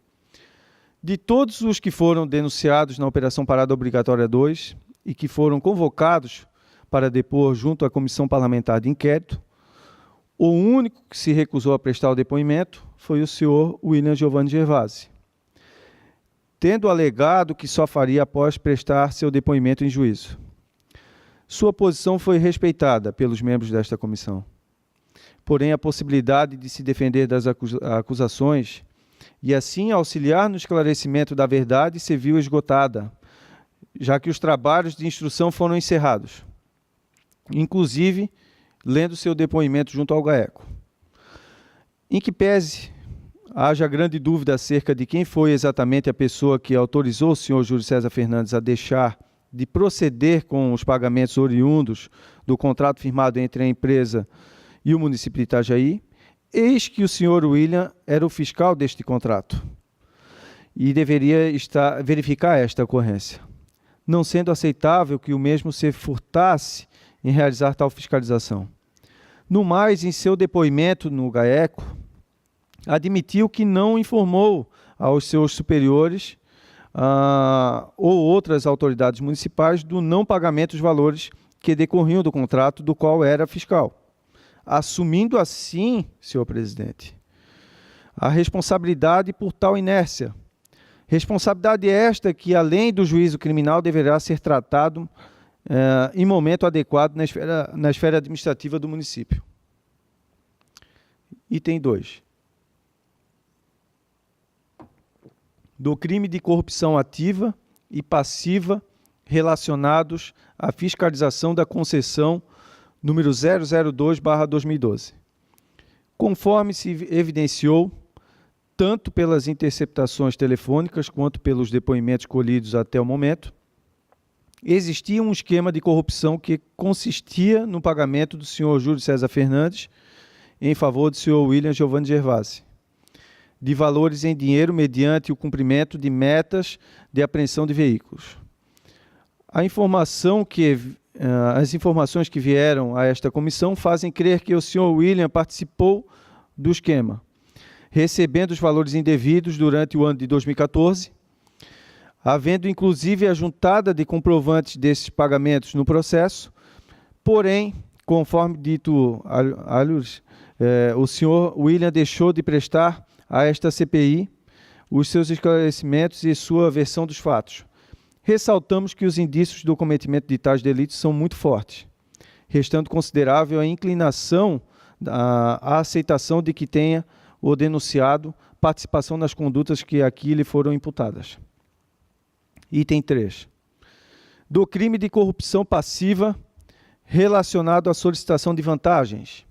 De todos os que foram denunciados na Operação Parada Obrigatória 2 e que foram convocados para depor junto à Comissão Parlamentar de Inquérito, o único que se recusou a prestar o depoimento foi o senhor William Giovanni Gervasi, tendo alegado que só faria após prestar seu depoimento em juízo. Sua posição foi respeitada pelos membros desta comissão. Porém, a possibilidade de se defender das acusações e assim auxiliar no esclarecimento da verdade se viu esgotada, já que os trabalhos de instrução foram encerrados, inclusive lendo seu depoimento junto ao GAECO. Em que pese haja grande dúvida acerca de quem foi exatamente a pessoa que autorizou o senhor Júlio César Fernandes a deixar de proceder com os pagamentos oriundos do contrato firmado entre a empresa e o município de Itajaí, eis que o senhor William era o fiscal deste contrato e deveria verificar esta ocorrência, não sendo aceitável que o mesmo se furtasse em realizar tal fiscalização. No mais, em seu depoimento no GAECO, admitiu que não informou aos seus superiores ou outras autoridades municipais do não pagamento dos valores que decorriam do contrato do qual era fiscal, assumindo assim, senhor presidente, a responsabilidade por tal inércia. Responsabilidade esta que, além do juízo criminal, deverá ser tratado em momento adequado na esfera administrativa do município. Item 2. Do crime de corrupção ativa e passiva relacionados à fiscalização da concessão número 002/2012. Conforme se evidenciou, tanto pelas interceptações telefônicas quanto pelos depoimentos colhidos até o momento, existia um esquema de corrupção que consistia no pagamento do senhor Júlio César Fernandes em favor do senhor William Giovanni Gervasi. de valores em dinheiro mediante o cumprimento de metas de apreensão de veículos. As informações que vieram a esta comissão fazem crer que o senhor William participou do esquema, recebendo os valores indevidos durante o ano de 2014, havendo inclusive a juntada de comprovantes desses pagamentos no processo, porém, conforme dito o senhor William deixou de prestar a esta CPI os seus esclarecimentos e sua versão dos fatos. Ressaltamos que os indícios do cometimento de tais delitos são muito fortes, restando considerável a inclinação à aceitação de que tenha o denunciado participação nas condutas que aqui lhe foram imputadas. Item 3. Do crime de corrupção passiva relacionado à solicitação de vantagens.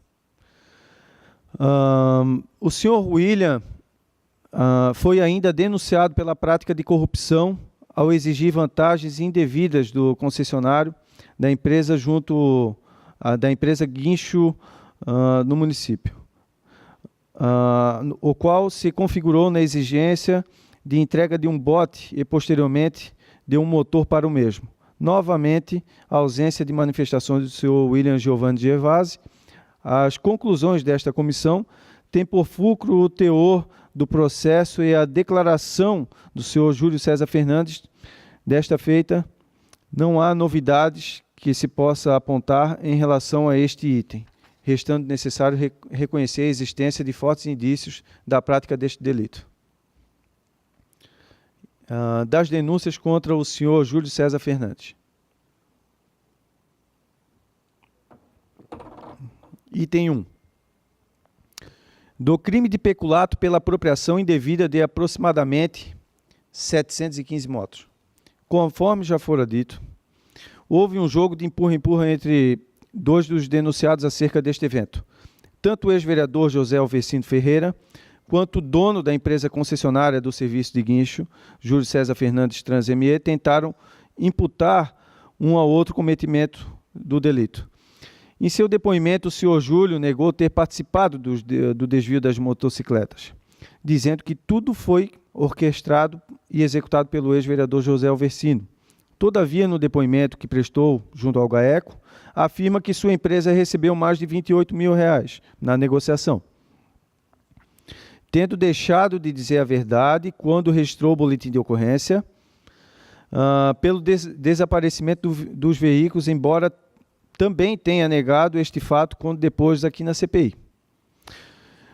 O senhor William foi ainda denunciado pela prática de corrupção ao exigir vantagens indevidas do concessionário da empresa da empresa Guincho no município, o qual se configurou na exigência de entrega de um bote e, posteriormente, de um motor para o mesmo. Novamente, a ausência de manifestações do senhor William Giovanni Gervasi. As conclusões desta comissão têm por fulcro o teor do processo e a declaração do senhor Júlio César Fernandes. Desta feita, não há novidades que se possa apontar em relação a este item, restando necessário reconhecer a existência de fortes indícios da prática deste delito. Das denúncias contra o senhor Júlio César Fernandes. Item 1. Do crime de peculato pela apropriação indevida de aproximadamente 715 motos. Conforme já fora dito, houve um jogo de empurra-empurra entre dois dos denunciados acerca deste evento. Tanto o ex-vereador José Alvecino Ferreira, quanto o dono da empresa concessionária do serviço de guincho, Júlio César Fernandes Transme, tentaram imputar um ao outro cometimento do delito. Em seu depoimento, o senhor Júlio negou ter participado do desvio das motocicletas, dizendo que tudo foi orquestrado e executado pelo ex-vereador José Alvecino. Todavia, no depoimento que prestou junto ao GAECO, afirma que sua empresa recebeu mais de R$28 mil na negociação, tendo deixado de dizer a verdade quando registrou o boletim de ocorrência pelo desaparecimento dos veículos, embora também tenha negado este fato quando depois aqui na CPI.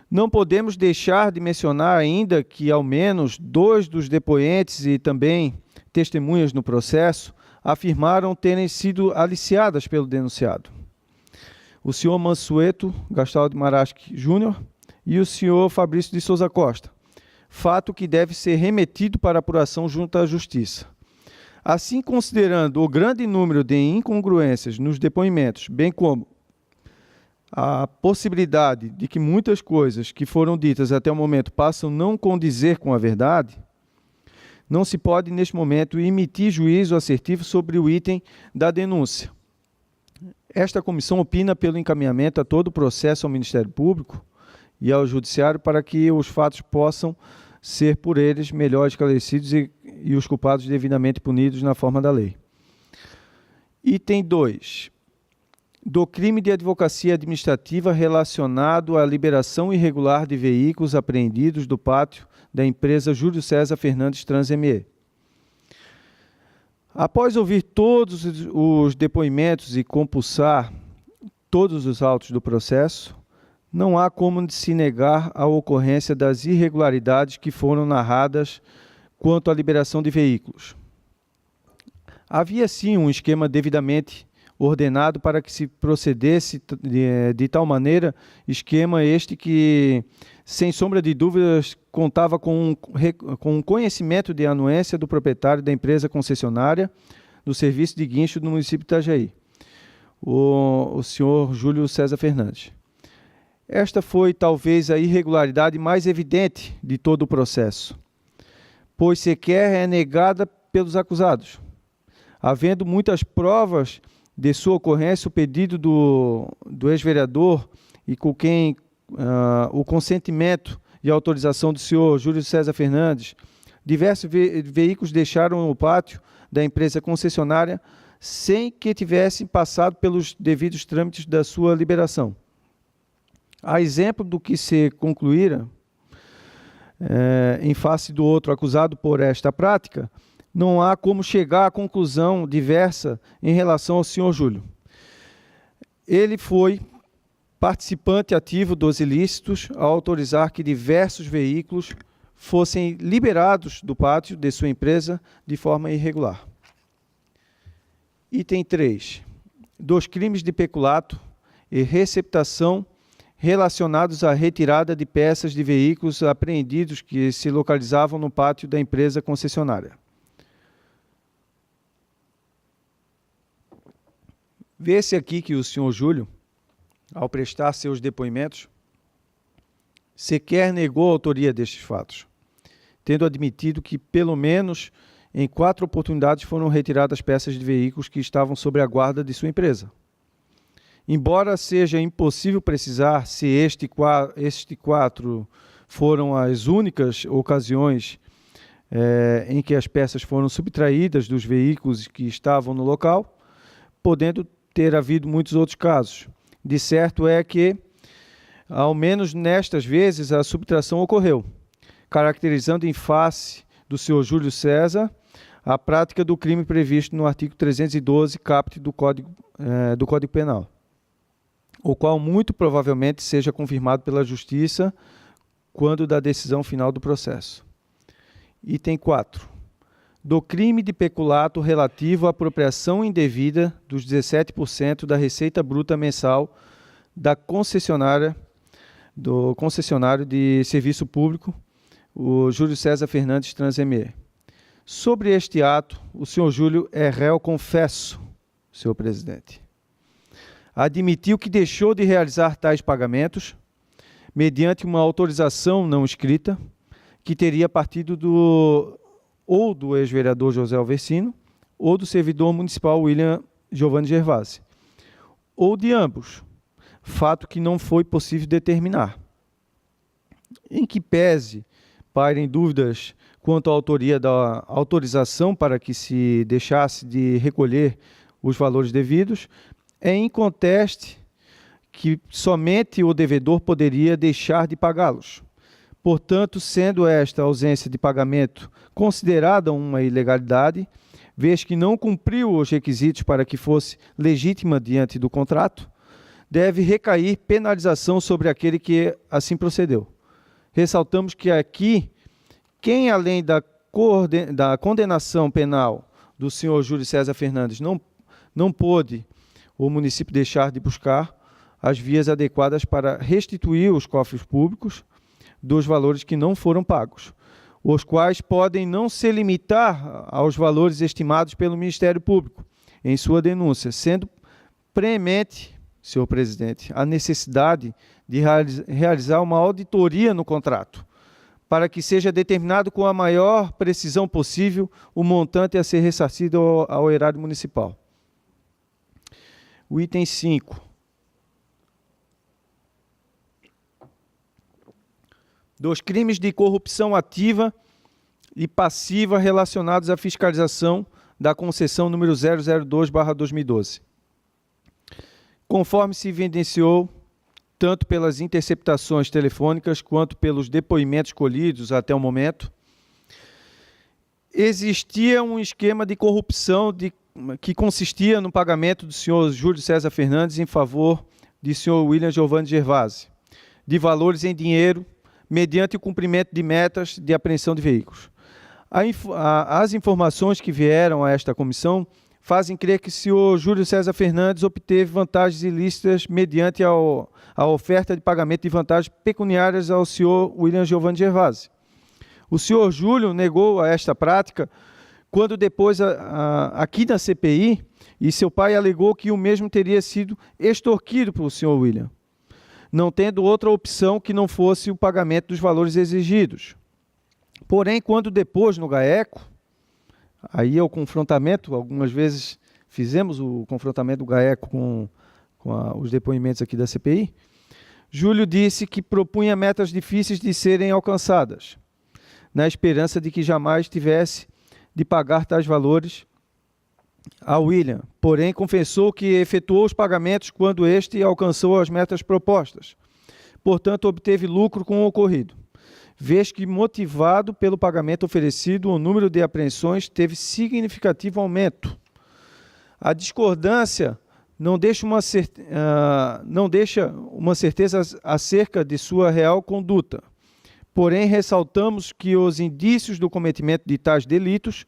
Não podemos deixar de mencionar ainda que ao menos 2 dos depoentes e também testemunhas no processo afirmaram terem sido aliciadas pelo denunciado. O senhor Mansueto Gastaldo Maraschi Júnior e o senhor Fabrício de Souza Costa, fato que deve ser remetido para apuração junto à Justiça. Assim, considerando o grande número de incongruências nos depoimentos, bem como a possibilidade de que muitas coisas que foram ditas até o momento passam não condizer com a verdade, não se pode, neste momento, emitir juízo assertivo sobre o item da denúncia. Esta comissão opina pelo encaminhamento a todo o processo ao Ministério Público e ao Judiciário para que os fatos possam ser por eles melhor esclarecidos e os culpados devidamente punidos na forma da lei. Item 2. Do crime de advocacia administrativa relacionado à liberação irregular de veículos apreendidos do pátio da empresa Júlio César Fernandes Transme. Após ouvir todos os depoimentos e compulsar todos os autos do processo, não há como se negar a ocorrência das irregularidades que foram narradas quanto à liberação de veículos. Havia, sim, um esquema devidamente ordenado para que se procedesse de tal maneira, esquema este que, sem sombra de dúvidas, contava com um conhecimento de anuência do proprietário da empresa concessionária do serviço de guincho do município de Itajaí, o senhor Júlio César Fernandes. Esta foi talvez a irregularidade mais evidente de todo o processo, pois sequer é negada pelos acusados. Havendo muitas provas de sua ocorrência, o pedido do ex-vereador e com quem o consentimento e autorização do senhor Júlio César Fernandes, diversos veículos deixaram o pátio da empresa concessionária sem que tivessem passado pelos devidos trâmites da sua liberação. A exemplo do que se concluíra, em face do outro acusado por esta prática, não há como chegar à conclusão diversa em relação ao senhor Júlio. Ele foi participante ativo dos ilícitos ao autorizar que diversos veículos fossem liberados do pátio de sua empresa de forma irregular. Item 3. Dos crimes de peculato e receptação relacionados à retirada de peças de veículos apreendidos que se localizavam no pátio da empresa concessionária. Vê-se aqui que o senhor Júlio, ao prestar seus depoimentos, sequer negou a autoria destes fatos, tendo admitido que, pelo menos, em 4 oportunidades foram retiradas peças de veículos que estavam sob a guarda de sua empresa. Embora seja impossível precisar se estes 4 foram as únicas ocasiões em que as peças foram subtraídas dos veículos que estavam no local, podendo ter havido muitos outros casos. De certo é que, ao menos nestas vezes, a subtração ocorreu, caracterizando em face do senhor Júlio César a prática do crime previsto no artigo 312, caput do Código Penal, o qual muito provavelmente seja confirmado pela Justiça quando da decisão final do processo. Item 4. Do crime de peculato relativo à apropriação indevida dos 17% da receita bruta mensal da concessionária, do concessionário de serviço público, o Júlio César Fernandes Transeme. Sobre este ato, o senhor Júlio é réu confesso, senhor presidente. Admitiu que deixou de realizar tais pagamentos mediante uma autorização não escrita que teria partido do ex-vereador José Alversino ou do servidor municipal William Giovanni Gervasi, ou de ambos, fato que não foi possível determinar. Em que pese pairem dúvidas quanto à autoria da autorização para que se deixasse de recolher os valores devidos, é inconteste que somente o devedor poderia deixar de pagá-los. Portanto, sendo esta ausência de pagamento considerada uma ilegalidade, vez que não cumpriu os requisitos para que fosse legítima diante do contrato, deve recair penalização sobre aquele que assim procedeu. Ressaltamos que aqui, quem além da condenação penal do senhor Júlio César Fernandes não pôde o município deixar de buscar as vias adequadas para restituir os cofres públicos dos valores que não foram pagos, os quais podem não se limitar aos valores estimados pelo Ministério Público em sua denúncia, sendo premente, senhor presidente, a necessidade de realizar uma auditoria no contrato, para que seja determinado com a maior precisão possível o montante a ser ressarcido ao erário municipal. O item 5. Dos crimes de corrupção ativa e passiva relacionados à fiscalização da concessão número 002/2012. Conforme se evidenciou, tanto pelas interceptações telefônicas quanto pelos depoimentos colhidos até o momento, existia um esquema de corrupção que consistia no pagamento do senhor Júlio César Fernandes em favor de senhor William Giovanni Gervasi, de valores em dinheiro, mediante o cumprimento de metas de apreensão de veículos. As informações que vieram a esta comissão fazem crer que o senhor Júlio César Fernandes obteve vantagens ilícitas mediante a oferta de pagamento de vantagens pecuniárias ao senhor William Giovanni Gervasi. O senhor Júlio negou a esta prática quando depois, aqui na CPI, e seu pai alegou que o mesmo teria sido extorquido pelo senhor William, não tendo outra opção que não fosse o pagamento dos valores exigidos. Porém, quando depois no GAECO, aí é o confrontamento, algumas vezes fizemos o confrontamento do GAECO com os depoimentos aqui da CPI, Júlio disse que propunha metas difíceis de serem alcançadas, na esperança de que jamais tivesse de pagar tais valores a William. Porém, confessou que efetuou os pagamentos quando este alcançou as metas propostas. Portanto, obteve lucro com o ocorrido. Vez que, motivado pelo pagamento oferecido, o número de apreensões teve significativo aumento. A discordância não deixa uma certeza acerca de sua real conduta. Porém, ressaltamos que os indícios do cometimento de tais delitos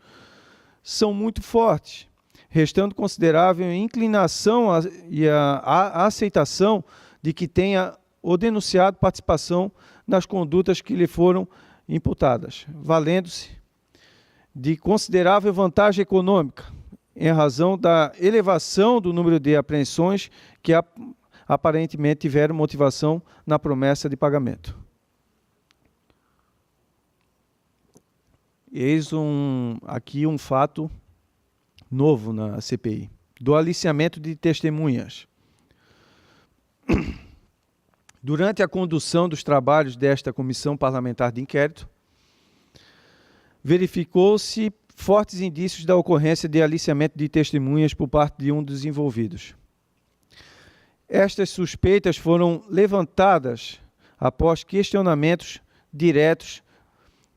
são muito fortes, restando considerável inclinação e a aceitação de que tenha o denunciado participação nas condutas que lhe foram imputadas, valendo-se de considerável vantagem econômica, em razão da elevação do número de apreensões que aparentemente tiveram motivação na promessa de pagamento. Eis aqui um fato novo na CPI, do aliciamento de testemunhas. Durante a condução dos trabalhos desta Comissão Parlamentar de Inquérito, verificou-se fortes indícios da ocorrência de aliciamento de testemunhas por parte de um dos envolvidos. Estas suspeitas foram levantadas após questionamentos diretos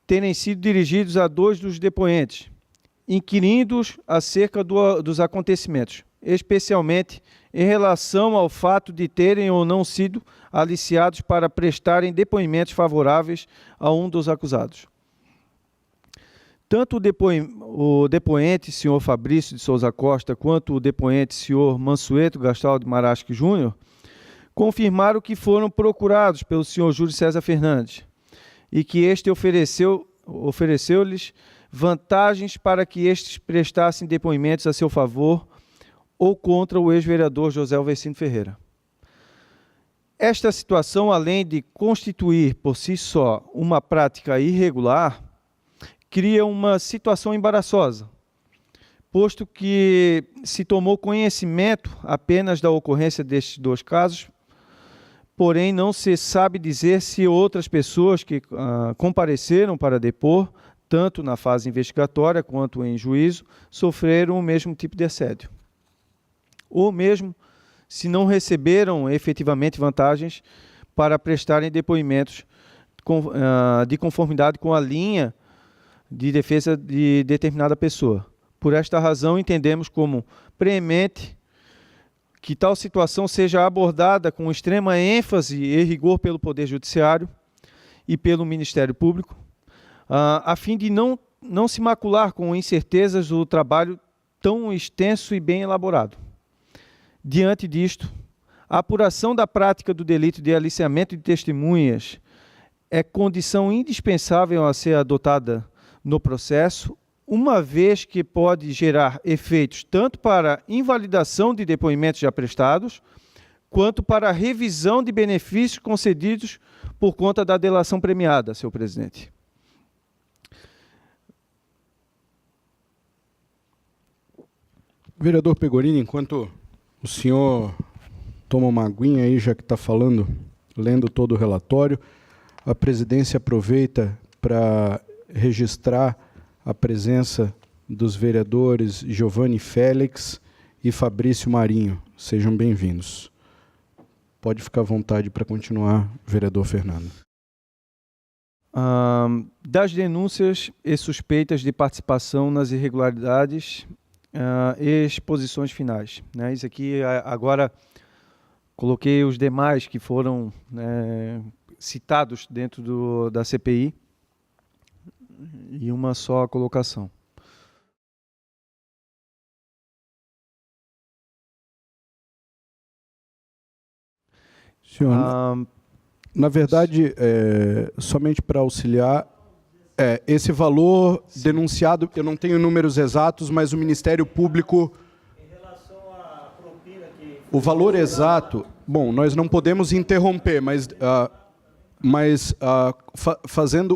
terem sido dirigidos a 2 dos depoentes, inquirindo-os acerca dos acontecimentos, especialmente em relação ao fato de terem ou não sido aliciados para prestarem depoimentos favoráveis a um dos acusados. Tanto o depoente, senhor Fabrício de Souza Costa, quanto o depoente, senhor Mansueto Gastaldo Marasque Júnior, confirmaram que foram procurados pelo senhor Júlio César Fernandes e que este ofereceu-lhes vantagens para que estes prestassem depoimentos a seu favor ou contra o ex-vereador José Alvecino Ferreira. Esta situação, além de constituir por si só uma prática irregular, cria uma situação embaraçosa, posto que se tomou conhecimento apenas da ocorrência destes 2 casos, porém não se sabe dizer se outras pessoas que compareceram para depor, tanto na fase investigatória quanto em juízo, sofreram o mesmo tipo de assédio. Ou mesmo se não receberam efetivamente vantagens para prestarem depoimentos de conformidade com a linha de defesa de determinada pessoa. Por esta razão, entendemos como preemente que tal situação seja abordada com extrema ênfase e rigor pelo Poder Judiciário e pelo Ministério Público, a fim de não se macular com incertezas o trabalho tão extenso e bem elaborado. Diante disto, a apuração da prática do delito de aliciamento de testemunhas é condição indispensável a ser adotada no processo, uma vez que pode gerar efeitos tanto para invalidação de depoimentos já prestados, quanto para a revisão de benefícios concedidos por conta da delação premiada, senhor presidente. Vereador Pegorini, enquanto o senhor toma uma aguinha aí, já que está falando, lendo todo o relatório, a presidência aproveita para registrar a presença dos vereadores Giovanni Félix e Fabrício Marinho. Sejam bem-vindos. Pode ficar à vontade para continuar, vereador Fernando. Das denúncias e suspeitas de participação nas irregularidades e exposições finais. Né? Isso aqui, agora, coloquei os demais que foram citados dentro da CPI, e uma só colocação. Senhor, na verdade, somente para auxiliar, esse valor denunciado, eu não tenho números exatos, mas o Ministério Público... Em relação à propina que... O valor exato... Bom, nós não podemos interromper, mas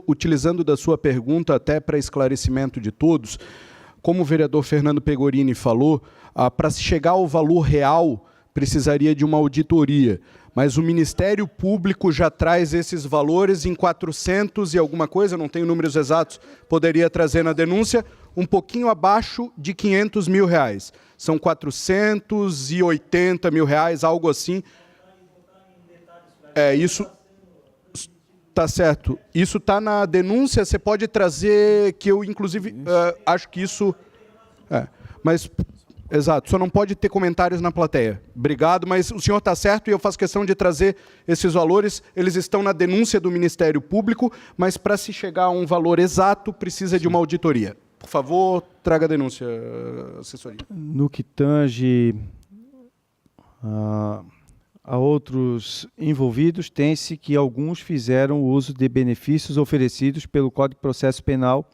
utilizando da sua pergunta até para esclarecimento de todos, como o vereador Fernando Pegorini falou, para se chegar ao valor real, precisaria de uma auditoria, mas o Ministério Público já traz esses valores em 400 e alguma coisa, não tenho números exatos, poderia trazer na denúncia, um pouquinho abaixo de R$500 mil. São R$480 mil, algo assim. Isso está certo. Isso está na denúncia, você pode trazer, que eu, inclusive, acho que isso... mas... Exato, só não pode ter comentários na plateia. Obrigado, mas o senhor está certo e eu faço questão de trazer esses valores. Eles estão na denúncia do Ministério Público, mas para se chegar a um valor exato, precisa de uma auditoria. Por favor, traga a denúncia, assessoria. No que tange a outros envolvidos, tem-se que alguns fizeram uso de benefícios oferecidos pelo Código de Processo Penal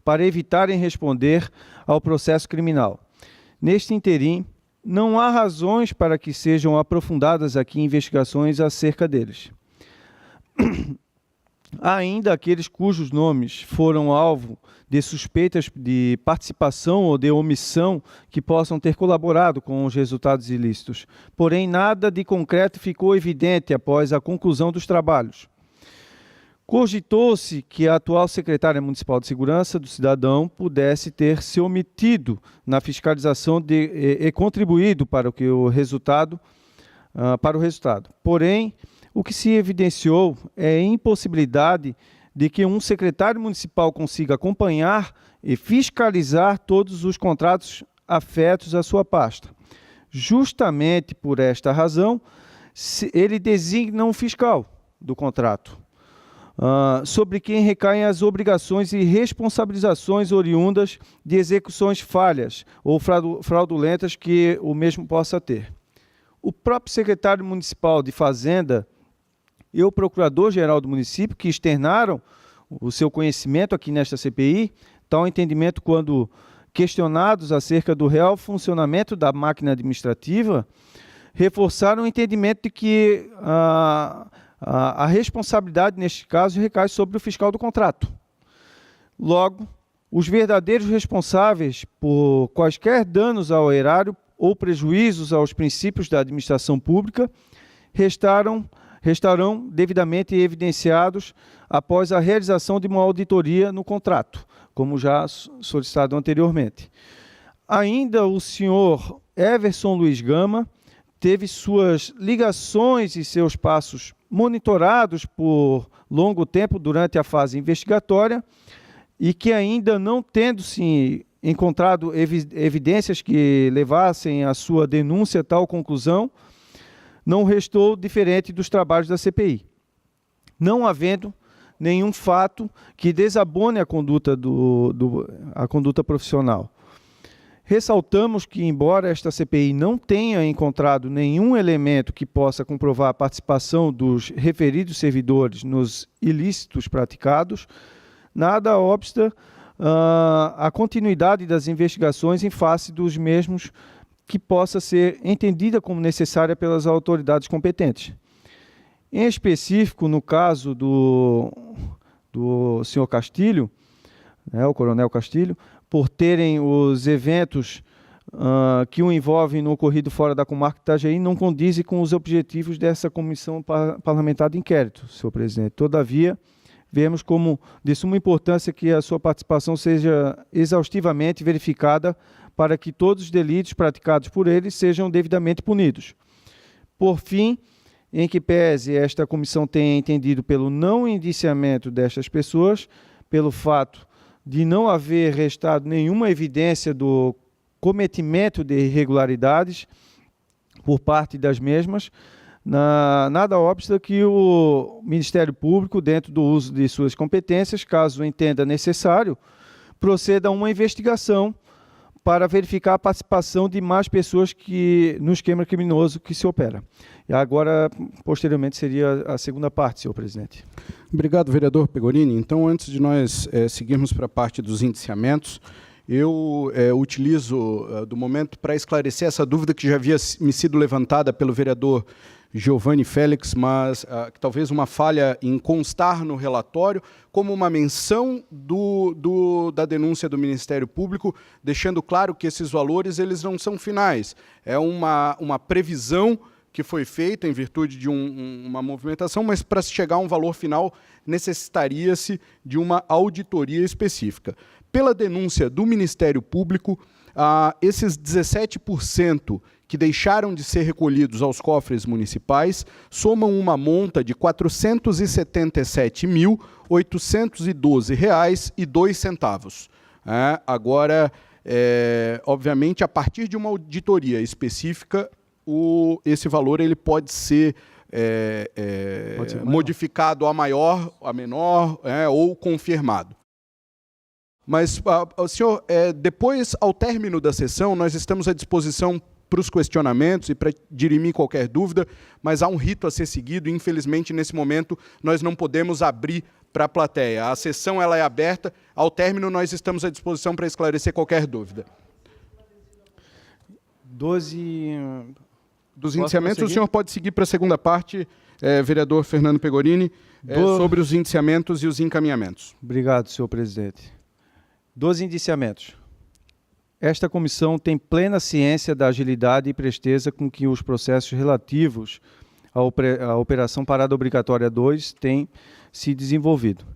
para evitarem responder ao processo criminal. Neste interim, não há razões para que sejam aprofundadas aqui investigações acerca deles. Há ainda aqueles cujos nomes foram alvo de suspeitas de participação ou de omissão que possam ter colaborado com os resultados ilícitos. Porém, nada de concreto ficou evidente após a conclusão dos trabalhos. Cogitou-se que a atual secretária municipal de segurança do cidadão pudesse ter se omitido na fiscalização e contribuído para o resultado. Porém, o que se evidenciou é a impossibilidade de que um secretário municipal consiga acompanhar e fiscalizar todos os contratos afetos à sua pasta. Justamente por esta razão, ele designa um fiscal do contrato, sobre quem recaem as obrigações e responsabilizações oriundas de execuções falhas ou fraudulentas que o mesmo possa ter. O próprio secretário municipal de Fazenda e o procurador-geral do município, que externaram o seu conhecimento aqui nesta CPI, tal entendimento quando questionados acerca do real funcionamento da máquina administrativa, reforçaram o entendimento de que a responsabilidade, neste caso, recai sobre o fiscal do contrato. Logo, os verdadeiros responsáveis por quaisquer danos ao erário ou prejuízos aos princípios da administração pública restarão devidamente evidenciados após a realização de uma auditoria no contrato, como já solicitado anteriormente. Ainda o senhor Everson Luiz Gama teve suas ligações e seus passos monitorados por longo tempo durante a fase investigatória e que ainda não tendo-se encontrado evidências que levassem a sua denúncia a tal conclusão, não restou diferente dos trabalhos da CPI. Não havendo nenhum fato que desabone a conduta, a conduta profissional. Ressaltamos que, embora esta CPI não tenha encontrado nenhum elemento que possa comprovar a participação dos referidos servidores nos ilícitos praticados, nada obsta a continuidade das investigações em face dos mesmos que possa ser entendida como necessária pelas autoridades competentes. Em específico, no caso do senhor Castilho, o coronel Castilho, por terem os eventos que o envolvem no ocorrido fora da comarca de Itajaí, não condizem com os objetivos dessa comissão parlamentar de inquérito, senhor presidente. Todavia, vemos como de suma importância que a sua participação seja exaustivamente verificada para que todos os delitos praticados por ele sejam devidamente punidos. Por fim, em que pese esta comissão tenha entendido pelo não indiciamento destas pessoas, pelo fato de não haver restado nenhuma evidência do cometimento de irregularidades por parte das mesmas, nada obsta que o Ministério Público, dentro do uso de suas competências, caso entenda necessário, proceda a uma investigação para verificar a participação de mais pessoas no esquema criminoso que se opera. E agora, posteriormente, seria a segunda parte, senhor presidente. Obrigado, vereador Pegorini. Então, antes de nós seguirmos para a parte dos indiciamentos, eu utilizo do momento para esclarecer essa dúvida que já havia me sido levantada pelo vereador Giovanni Félix, mas talvez uma falha em constar no relatório, como uma menção da denúncia do Ministério Público, deixando claro que esses valores eles não são finais. É uma previsão que foi feita em virtude de uma movimentação, mas para se chegar a um valor final necessitaria-se de uma auditoria específica. Pela denúncia do Ministério Público, esses 17% que deixaram de ser recolhidos aos cofres municipais somam uma monta de R$ 477.812,02. Agora, obviamente, a partir de uma auditoria específica, esse valor ele pode ser modificado a maior, a menor, ou confirmado. Mas, senhor, depois, ao término da sessão, nós estamos à disposição para os questionamentos e para dirimir qualquer dúvida, mas há um rito a ser seguido e, infelizmente, nesse momento, nós não podemos abrir para a plateia. A sessão ela é aberta, ao término, nós estamos à disposição para esclarecer qualquer dúvida. 12... Dos indiciamentos, o senhor pode seguir para a segunda parte, vereador Fernando Pegorini, sobre os indiciamentos e os encaminhamentos. Obrigado, senhor presidente. 12 indiciamentos. Esta comissão tem plena ciência da agilidade e presteza com que os processos relativos à Operação Parada Obrigatória 2 têm se desenvolvido,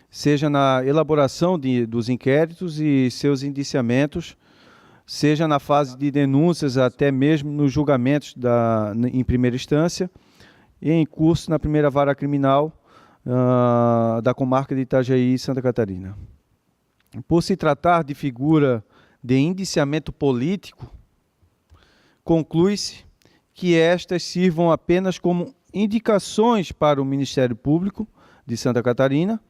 seja na elaboração dos inquéritos e seus indiciamentos, seja na fase de denúncias, até mesmo nos julgamentos em primeira instância e em curso na primeira vara criminal da comarca de Itajaí e Santa Catarina. Por se tratar de figura de indiciamento político, conclui-se que estas sirvam apenas como indicações para o Ministério Público de Santa Catarina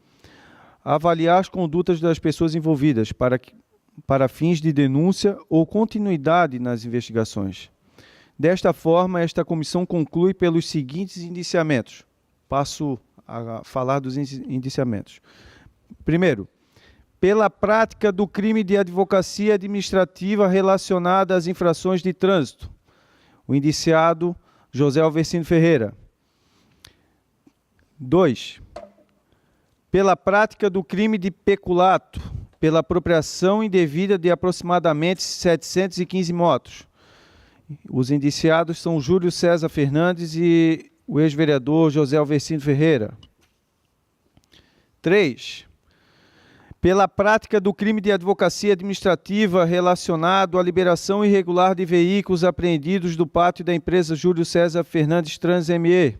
avaliar as condutas das pessoas envolvidas para fins de denúncia ou continuidade nas investigações. Desta forma, esta comissão conclui pelos seguintes indiciamentos. Passo a falar dos indiciamentos. Primeiro, pela prática do crime de advocacia administrativa relacionada às infrações de trânsito, o indiciado José Alvercino Ferreira. 2. Pela prática do crime de peculato, pela apropriação indevida de aproximadamente 715 motos. Os indiciados são Júlio César Fernandes e o ex-vereador José Alvercino Ferreira. 3. Pela prática do crime de advocacia administrativa relacionado à liberação irregular de veículos apreendidos do pátio da empresa Júlio César Fernandes Trans ME.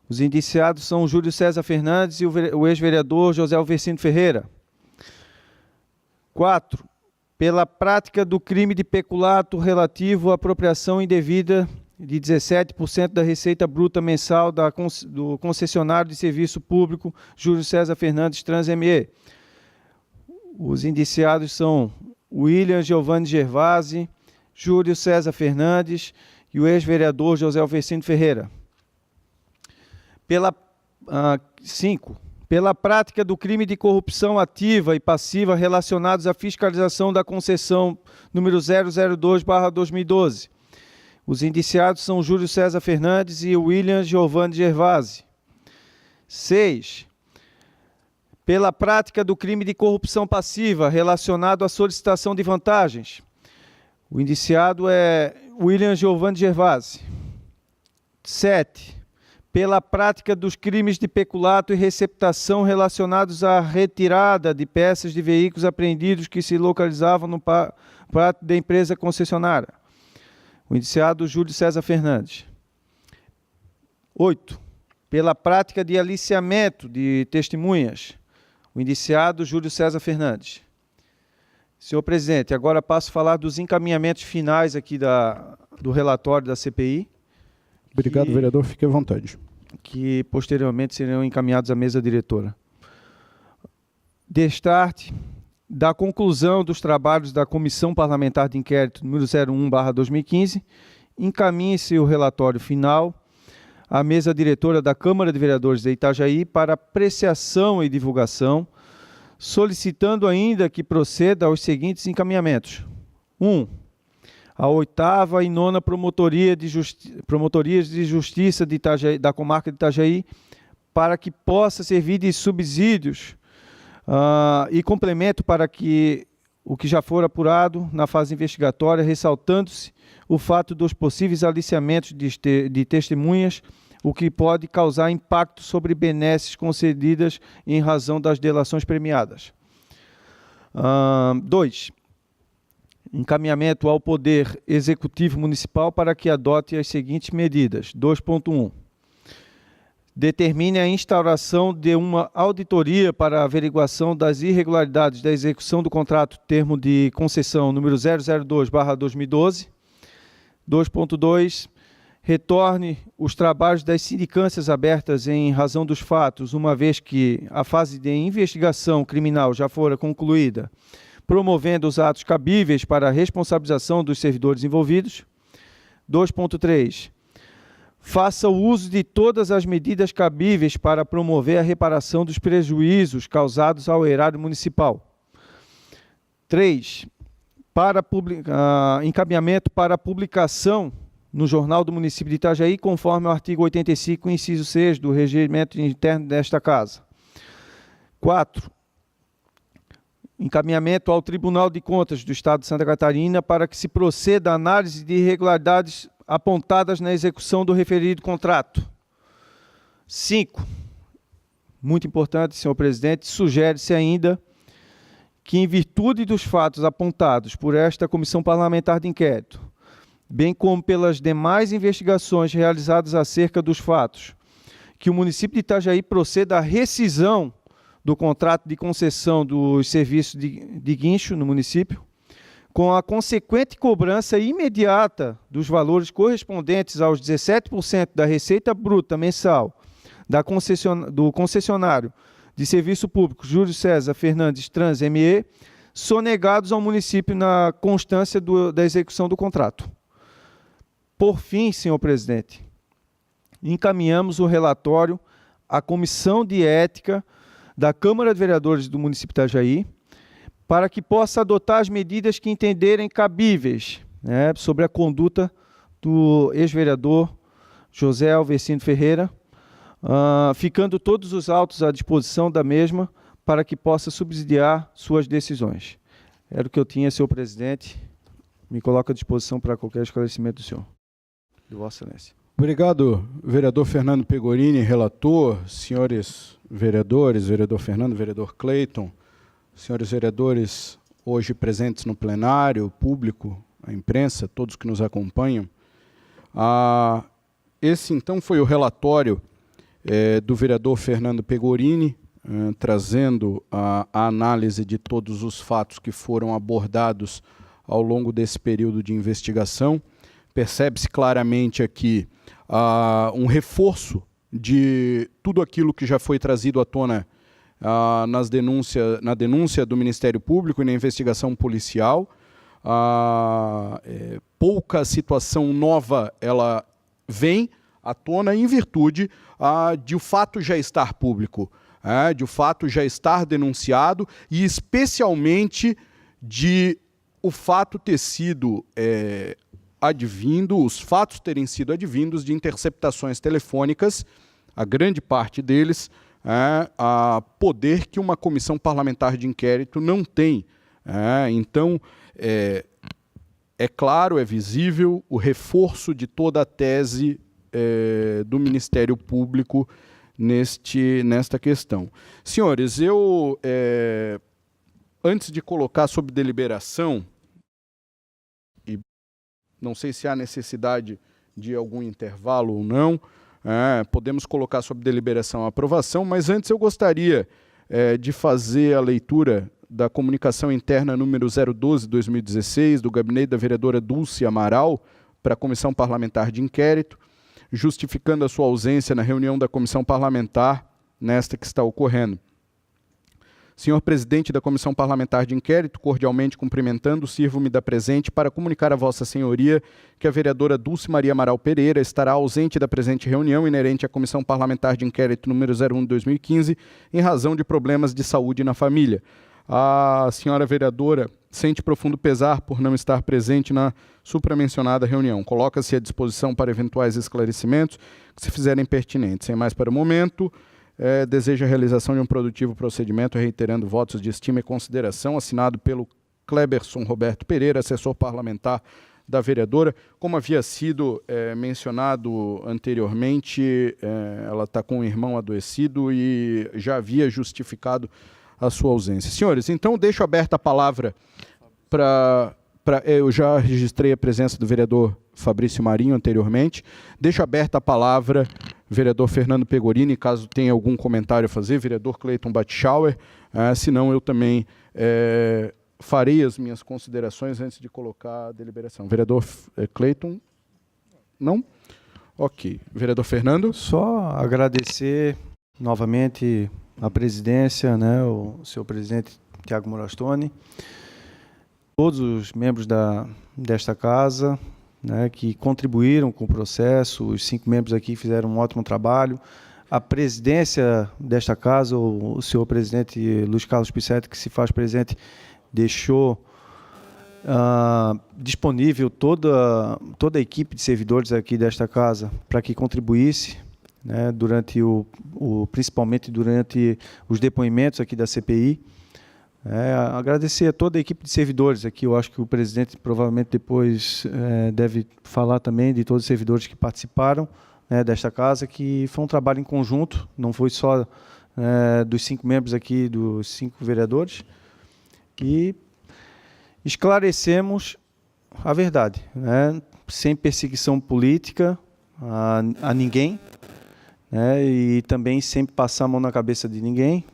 Os indiciados são Júlio César Fernandes e o ex-vereador José Alvercino Ferreira. 4. Pela prática do crime de peculato relativo à apropriação indevida de 17% da receita bruta mensal do concessionário de serviço público Júlio César Fernandes Trans ME. Os indiciados são William Giovanni Gervasi, Júlio César Fernandes e o ex-vereador José Alvercino Ferreira. 5. Pela prática do crime de corrupção ativa e passiva relacionados à fiscalização da concessão número 002/2012. Os indiciados são Júlio César Fernandes e William Giovanni Gervasi. 6. Pela prática do crime de corrupção passiva relacionado à solicitação de vantagens. O indiciado é William Giovanni Gervasi. 7. Pela prática dos crimes de peculato e receptação relacionados à retirada de peças de veículos apreendidos que se localizavam no pátio da empresa concessionária. O indiciado Júlio César Fernandes. 8. Pela prática de aliciamento de testemunhas. O indiciado Júlio César Fernandes. Senhor presidente, agora passo a falar dos encaminhamentos finais aqui do relatório da CPI. Obrigado, vereador. Fique à vontade. Que posteriormente serão encaminhados à mesa diretora. Destarte da conclusão dos trabalhos da Comissão Parlamentar de Inquérito número 01/2015, encaminhe-se o relatório final à mesa diretora da Câmara de Vereadores de Itajaí para apreciação e divulgação, solicitando ainda que proceda aos seguintes encaminhamentos. 1. a 8ª e 9ª Promotorias de Justiça de Itajaí, da comarca de Itajaí, para que possa servir de subsídios e complemento para que o que já for apurado na fase investigatória, ressaltando-se o fato dos possíveis aliciamentos de testemunhas, o que pode causar impacto sobre benesses concedidas em razão das delações premiadas. 2. Encaminhamento ao Poder Executivo Municipal para que adote as seguintes medidas. 2.1. Determine a instauração de uma auditoria para a averiguação das irregularidades da execução do contrato termo de concessão número 002/2012. 2.2. Retorne os trabalhos das sindicâncias abertas em razão dos fatos, uma vez que a fase de investigação criminal já fora concluída, promovendo os atos cabíveis para a responsabilização dos servidores envolvidos. 2.3. Faça o uso de todas as medidas cabíveis para promover a reparação dos prejuízos causados ao erário municipal. 3. Encaminhamento para publicação no Jornal do Município de Itajaí, conforme o artigo 85, inciso 6 do Regimento Interno desta Casa. 4. Encaminhamento ao Tribunal de Contas do Estado de Santa Catarina para que se proceda à análise de irregularidades apontadas na execução do referido contrato. 5. Muito importante, senhor presidente, sugere-se ainda que, em virtude dos fatos apontados por esta Comissão Parlamentar de Inquérito, bem como pelas demais investigações realizadas acerca dos fatos, que o município de Itajaí proceda à rescisão do contrato de concessão dos serviços de guincho no município, com a consequente cobrança imediata dos valores correspondentes aos 17% da receita bruta mensal do concessionário de serviço público Júlio César Fernandes Trans ME, sonegados ao município na constância da execução do contrato. Por fim, senhor presidente, encaminhamos o relatório à Comissão de Ética da Câmara de Vereadores do município de Itajaí, para que possa adotar as medidas que entenderem cabíveis, sobre a conduta do ex-vereador José Alvecino Ferreira, ficando todos os autos à disposição da mesma para que possa subsidiar suas decisões. Era o que eu tinha, senhor presidente. Me coloco à disposição para qualquer esclarecimento do senhor. De Vossa Excelência. Obrigado, vereador Fernando Pegorini, relator, senhores vereadores, vereador Fernando, vereador Cleiton, senhores vereadores hoje presentes no plenário, público, a imprensa, todos que nos acompanham. Esse, então, foi o relatório do vereador Fernando Pegorini, trazendo a análise de todos os fatos que foram abordados ao longo desse período de investigação. Percebe-se claramente aqui um reforço de tudo aquilo que já foi trazido à tona na denúncia do Ministério Público e na investigação policial. Pouca situação nova ela vem à tona em virtude de o fato já estar público, de o fato já estar denunciado e especialmente de o fato ter sido os fatos terem sido advindos de interceptações telefônicas, a grande parte deles, a poder que uma comissão parlamentar de inquérito não tem. Então, é claro, é visível o reforço de toda a tese do Ministério Público nesta questão. Senhores, eu, antes de colocar sob deliberação, e não sei se há necessidade de algum intervalo ou não, podemos colocar sob deliberação a aprovação, mas antes eu gostaria de fazer a leitura da comunicação interna número 012/2016, do gabinete da vereadora Dulce Amaral, para a Comissão Parlamentar de Inquérito, justificando a sua ausência na reunião da Comissão Parlamentar, nesta que está ocorrendo. Senhor presidente da Comissão Parlamentar de Inquérito, cordialmente cumprimentando, sirvo-me da presente para comunicar a Vossa Senhoria que a vereadora Dulce Maria Amaral Pereira estará ausente da presente reunião inerente à Comissão Parlamentar de Inquérito número 01/2015, em razão de problemas de saúde na família. A senhora vereadora sente profundo pesar por não estar presente na supramencionada reunião. Coloca-se à disposição para eventuais esclarecimentos que se fizerem pertinentes. Sem mais para o momento, deseja a realização de um produtivo procedimento, reiterando votos de estima e consideração, assinado pelo Cleberson Roberto Pereira, assessor parlamentar da vereadora. Como havia sido mencionado anteriormente, ela está com um irmão adoecido e já havia justificado a sua ausência. Senhores, então deixo aberta a palavra para... Eu já registrei a presença do vereador Fabrício Marinho anteriormente. Deixo aberta a palavra, vereador Fernando Pegorini, caso tenha algum comentário a fazer, vereador Cleiton Batschauer, senão eu também farei as minhas considerações antes de colocar a deliberação. Vereador Cleiton? Não? Ok. Vereador Fernando? Só agradecer novamente a presidência, né, o senhor presidente Tiago Morastoni, todos os membros desta casa, né, que contribuíram com o processo, os 5 membros aqui fizeram um ótimo trabalho, a presidência desta casa, o senhor presidente Luiz Carlos Pissetti, que se faz presente, deixou disponível toda a equipe de servidores aqui desta casa para que contribuísse, né, principalmente durante os depoimentos aqui da CPI. Agradecer a toda a equipe de servidores aqui. Eu acho que o presidente provavelmente depois deve falar também de todos os servidores que participaram, né, desta casa, que foi um trabalho em conjunto, não foi só dos 5 membros aqui, dos 5 vereadores, e esclarecemos a verdade, né, sem perseguição política a ninguém, né, e também sem passar a mão na cabeça de ninguém.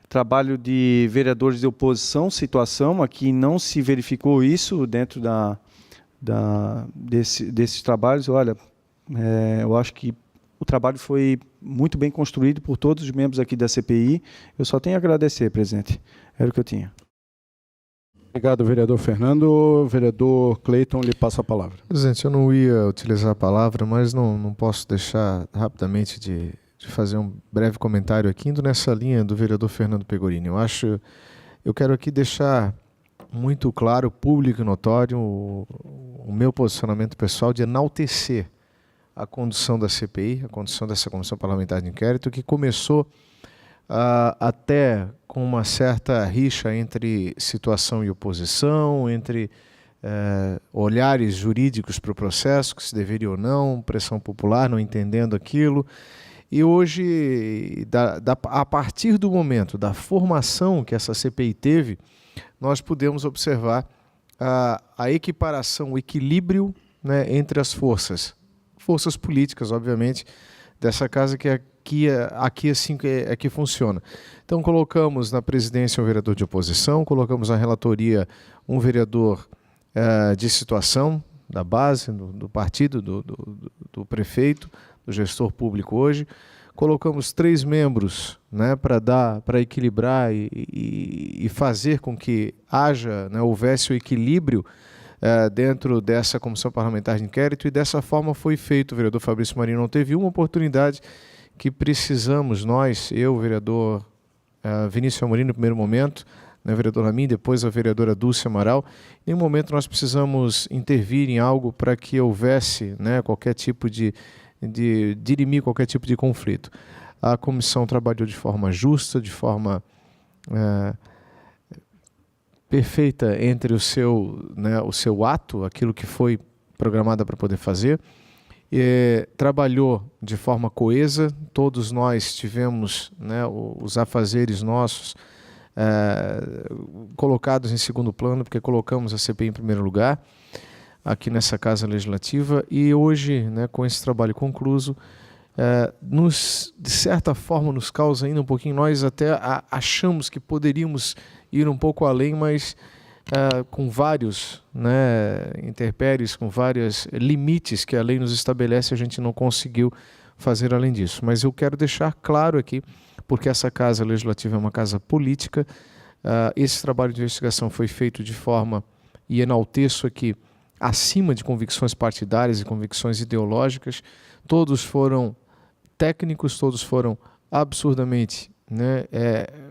Trabalho de vereadores de oposição, situação, aqui não se verificou isso dentro desses trabalhos. Olha, eu acho que o trabalho foi muito bem construído por todos os membros aqui da CPI. Eu só tenho a agradecer, presidente. Era o que eu tinha. Obrigado, vereador Fernando. Vereador Cleiton, lhe passo a palavra. Presidente, eu não ia utilizar a palavra, mas não posso deixar rapidamente de fazer um breve comentário aqui, indo nessa linha do vereador Fernando Pegorini. Eu quero aqui deixar muito claro, público e notório, o meu posicionamento pessoal de enaltecer a condução da CPI, a condução dessa Comissão Parlamentar de Inquérito, que começou até com uma certa rixa entre situação e oposição, entre olhares jurídicos para o processo, que se deveria ou não, pressão popular, não entendendo aquilo. E hoje, a partir do momento da formação que essa CPI teve, nós pudemos observar a equiparação, o equilíbrio, né, entre as forças políticas, obviamente, dessa casa que aqui assim é que funciona. Então colocamos na presidência um vereador de oposição, colocamos na relatoria um vereador de situação, da base, do partido, do prefeito, do gestor público hoje, colocamos 3 membros, né, para equilibrar e fazer com que houvesse o equilíbrio dentro dessa Comissão Parlamentar de Inquérito, e dessa forma foi feito. O vereador Fabrício Marinho não teve uma oportunidade que precisamos nós, eu, o vereador Vinícius Amorim no primeiro momento, né, o vereador Ramin, depois a vereadora Dulce Amaral. Em nenhum momento nós precisamos intervir em algo para que houvesse, né, qualquer tipo de dirimir qualquer tipo de conflito. A comissão trabalhou de forma justa, de forma perfeita entre o seu ato, aquilo que foi programada para poder fazer, trabalhou de forma coesa. Todos nós tivemos, né, os afazeres nossos colocados em segundo plano, porque colocamos a CPI em primeiro lugar aqui nessa Casa Legislativa, e hoje, né, com esse trabalho concluso, de certa forma nos causa ainda um pouquinho, nós até achamos que poderíamos ir um pouco além, mas com vários, né, intempéries, com vários limites que a lei nos estabelece, a gente não conseguiu fazer além disso. Mas eu quero deixar claro aqui, porque essa Casa Legislativa é uma casa política, esse trabalho de investigação foi feito de forma, e enalteço aqui, acima de convicções partidárias e convicções ideológicas. Todos foram técnicos, todos foram absurdamente, né,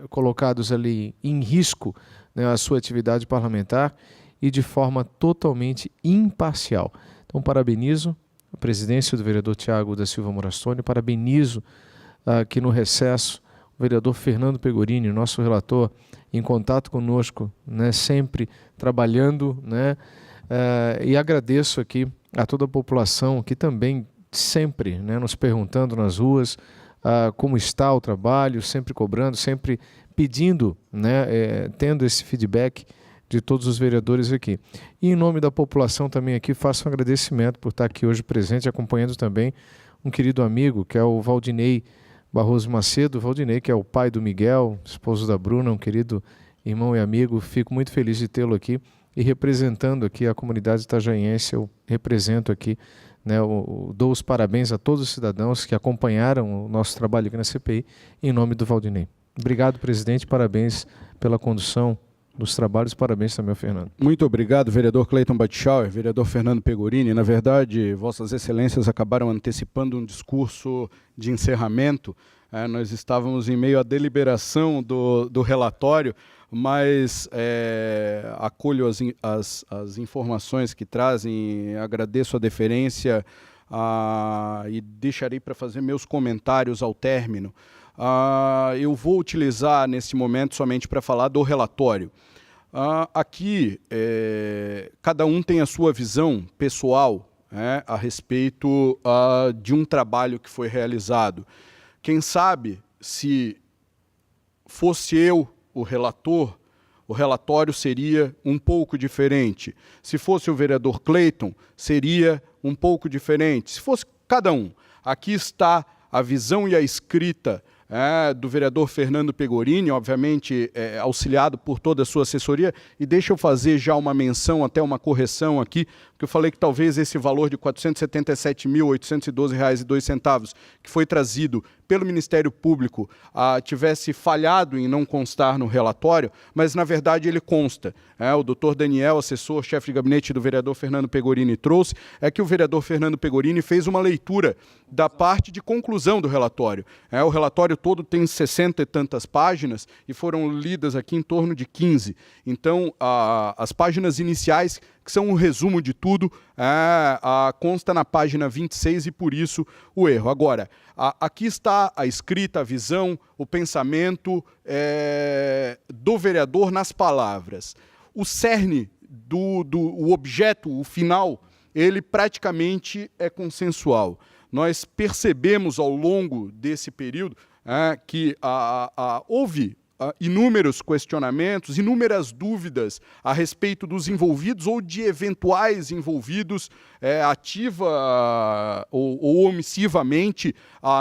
colocados ali em risco, né, a sua atividade parlamentar e de forma totalmente imparcial. Então, parabenizo a presidência do vereador Tiago da Silva Morastoni, parabenizo aqui no recesso o vereador Fernando Pegorini, nosso relator, em contato conosco, né, sempre trabalhando, né, e agradeço aqui a toda a população que também sempre, né, nos perguntando nas ruas como está o trabalho, sempre cobrando, sempre pedindo, né, tendo esse feedback de todos os vereadores aqui. E em nome da população também aqui, faço um agradecimento por estar aqui hoje presente, acompanhando também um querido amigo, que é o Valdinei Barroso Macedo. Valdinei, que é o pai do Miguel, esposo da Bruna, um querido irmão e amigo. Fico muito feliz de tê-lo aqui e representando aqui a comunidade itajaiense, eu represento aqui, né, dou os parabéns a todos os cidadãos que acompanharam o nosso trabalho aqui na CPI, em nome do Valdinei. Obrigado, presidente, parabéns pela condução dos trabalhos, parabéns também ao Fernando. Muito obrigado, vereador Cleiton Batschauer, vereador Fernando Pegorini. Na verdade, vossas excelências acabaram antecipando um discurso de encerramento. Nós estávamos em meio à deliberação do relatório, mas acolho as informações que trazem, agradeço a deferência e deixarei para fazer meus comentários ao término. Eu vou utilizar nesse momento somente para falar do relatório. Aqui, cada um tem a sua visão pessoal a respeito de um trabalho que foi realizado. Quem sabe, se fosse eu o relator, o relatório seria um pouco diferente. Se fosse o vereador Cleiton, seria um pouco diferente. Se fosse cada um. Aqui está a visão e a escrita do vereador Fernando Pegorini, obviamente auxiliado por toda a sua assessoria, e deixa eu fazer já uma menção, até uma correção aqui, porque eu falei que talvez esse valor de R$ 477.812,02, que foi trazido pelo Ministério Público, tivesse falhado em não constar no relatório, mas na verdade ele consta. O doutor Daniel, assessor, chefe de gabinete do vereador Fernando Pegorini, trouxe, que o vereador Fernando Pegorini fez uma leitura da parte de conclusão do relatório. O relatório todo tem 60 e tantas páginas e foram lidas aqui em torno de 15. Então, as páginas iniciais, que são um resumo de tudo, consta na página 26 e por isso o erro. Agora, aqui está a escrita, a visão, o pensamento do vereador nas palavras. O cerne o objeto, o final, ele praticamente é consensual. Nós percebemos ao longo desse período que houve inúmeros questionamentos, inúmeras dúvidas a respeito dos envolvidos ou de eventuais envolvidos ativa ou omissivamente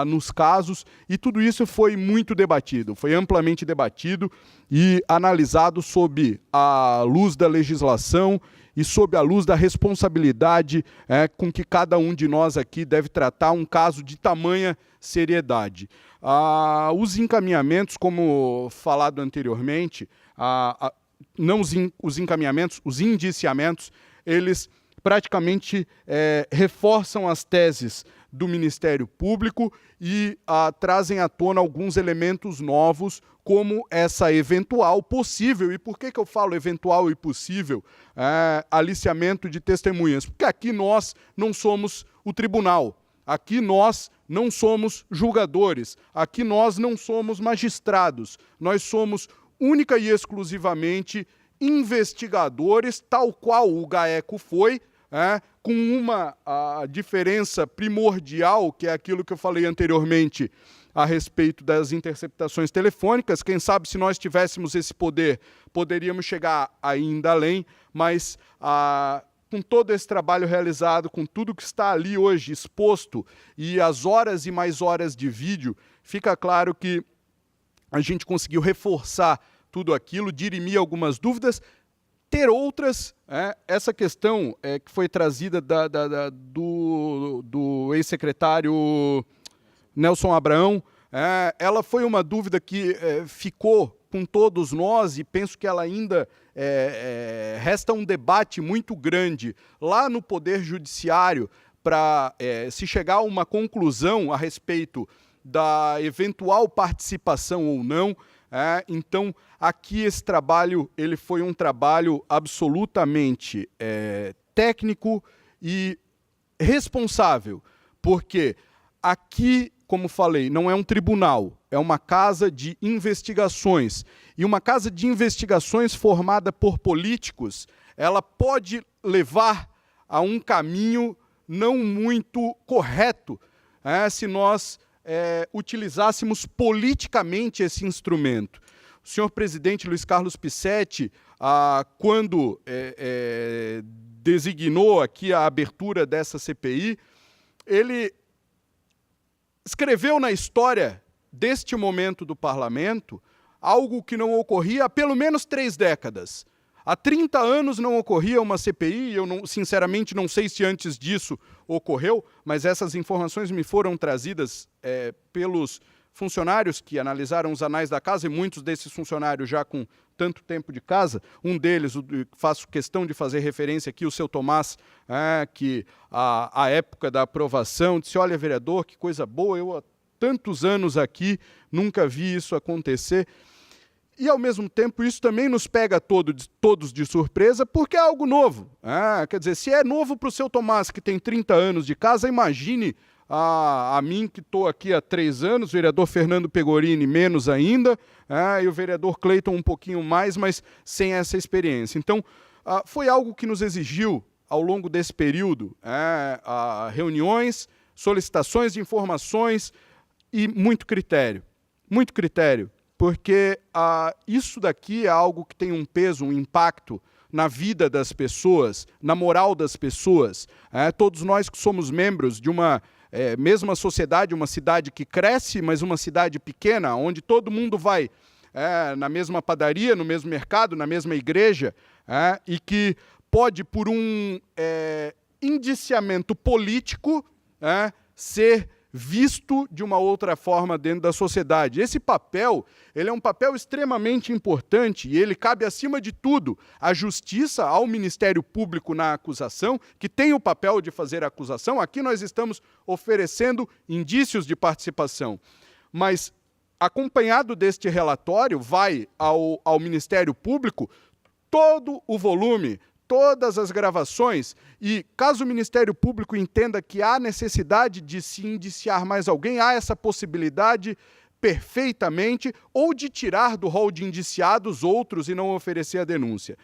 nos casos, e tudo isso foi muito debatido, foi amplamente debatido e analisado sob a luz da legislação e sob a luz da responsabilidade com que cada um de nós aqui deve tratar um caso de tamanha seriedade. Os encaminhamentos, como falado anteriormente, não os encaminhamentos, os indiciamentos, eles praticamente reforçam as teses do Ministério Público e trazem à tona alguns elementos novos, como essa eventual, possível, e por que eu falo eventual e possível, aliciamento de testemunhas? Porque aqui nós não somos o tribunal, aqui nós não somos julgadores, aqui nós não somos magistrados, nós somos única e exclusivamente investigadores, tal qual o GAECO foi, com uma diferença primordial, que é aquilo que eu falei anteriormente a respeito das interceptações telefônicas. Quem sabe, se nós tivéssemos esse poder, poderíamos chegar ainda além, mas com todo esse trabalho realizado, com tudo que está ali hoje exposto e as horas e mais horas de vídeo, fica claro que a gente conseguiu reforçar tudo aquilo, dirimir algumas dúvidas, ter outras. Essa questão que foi trazida do ex-secretário Nelson Abraão, ela foi uma dúvida que ficou com todos nós, e penso que ela ainda resta um debate muito grande lá no Poder Judiciário para se chegar a uma conclusão a respeito da eventual participação ou não Então, aqui esse trabalho ele foi um trabalho absolutamente técnico e responsável, porque aqui, como falei, não é um tribunal, é uma casa de investigações. E uma casa de investigações formada por políticos, ela pode levar a um caminho não muito correto, se nós utilizássemos politicamente esse instrumento. O senhor presidente Luiz Carlos Picchetti, quando designou aqui a abertura dessa CPI, ele escreveu na história deste momento do parlamento algo que não ocorria há pelo menos 3 décadas. Há 30 anos não ocorria uma CPI, eu sinceramente não sei se antes disso ocorreu, mas essas informações me foram trazidas pelos funcionários que analisaram os anais da casa, e muitos desses funcionários já com tanto tempo de casa. Um deles, faço questão de fazer referência aqui, o seu Tomás, que à época da aprovação disse: olha, vereador, que coisa boa, eu há tantos anos aqui nunca vi isso acontecer. E, ao mesmo tempo, isso também nos pega todos de surpresa, porque é algo novo. Quer dizer, se é novo para o seu Tomás, que tem 30 anos de casa, imagine a mim, que estou aqui há 3 anos, o vereador Fernando Pegorini menos ainda, e o vereador Cleiton um pouquinho mais, mas sem essa experiência. Então, foi algo que nos exigiu, ao longo desse período, reuniões, solicitações de informações e muito critério. Muito critério. Porque isso daqui é algo que tem um peso, um impacto na vida das pessoas, na moral das pessoas. Todos nós que somos membros de uma mesma sociedade, uma cidade que cresce, mas uma cidade pequena, onde todo mundo vai na mesma padaria, no mesmo mercado, na mesma igreja, e que pode, por um indiciamento político, ser visto de uma outra forma dentro da sociedade. Esse papel, ele é um papel extremamente importante e ele cabe, acima de tudo, à justiça, ao Ministério Público na acusação, que tem o papel de fazer a acusação. Aqui nós estamos oferecendo indícios de participação. Mas, acompanhado deste relatório, vai ao Ministério Público todo o volume, todas as gravações, e caso o Ministério Público entenda que há necessidade de se indiciar mais alguém, há essa possibilidade perfeitamente, ou de tirar do rol de indiciados outros e não oferecer a denúncia.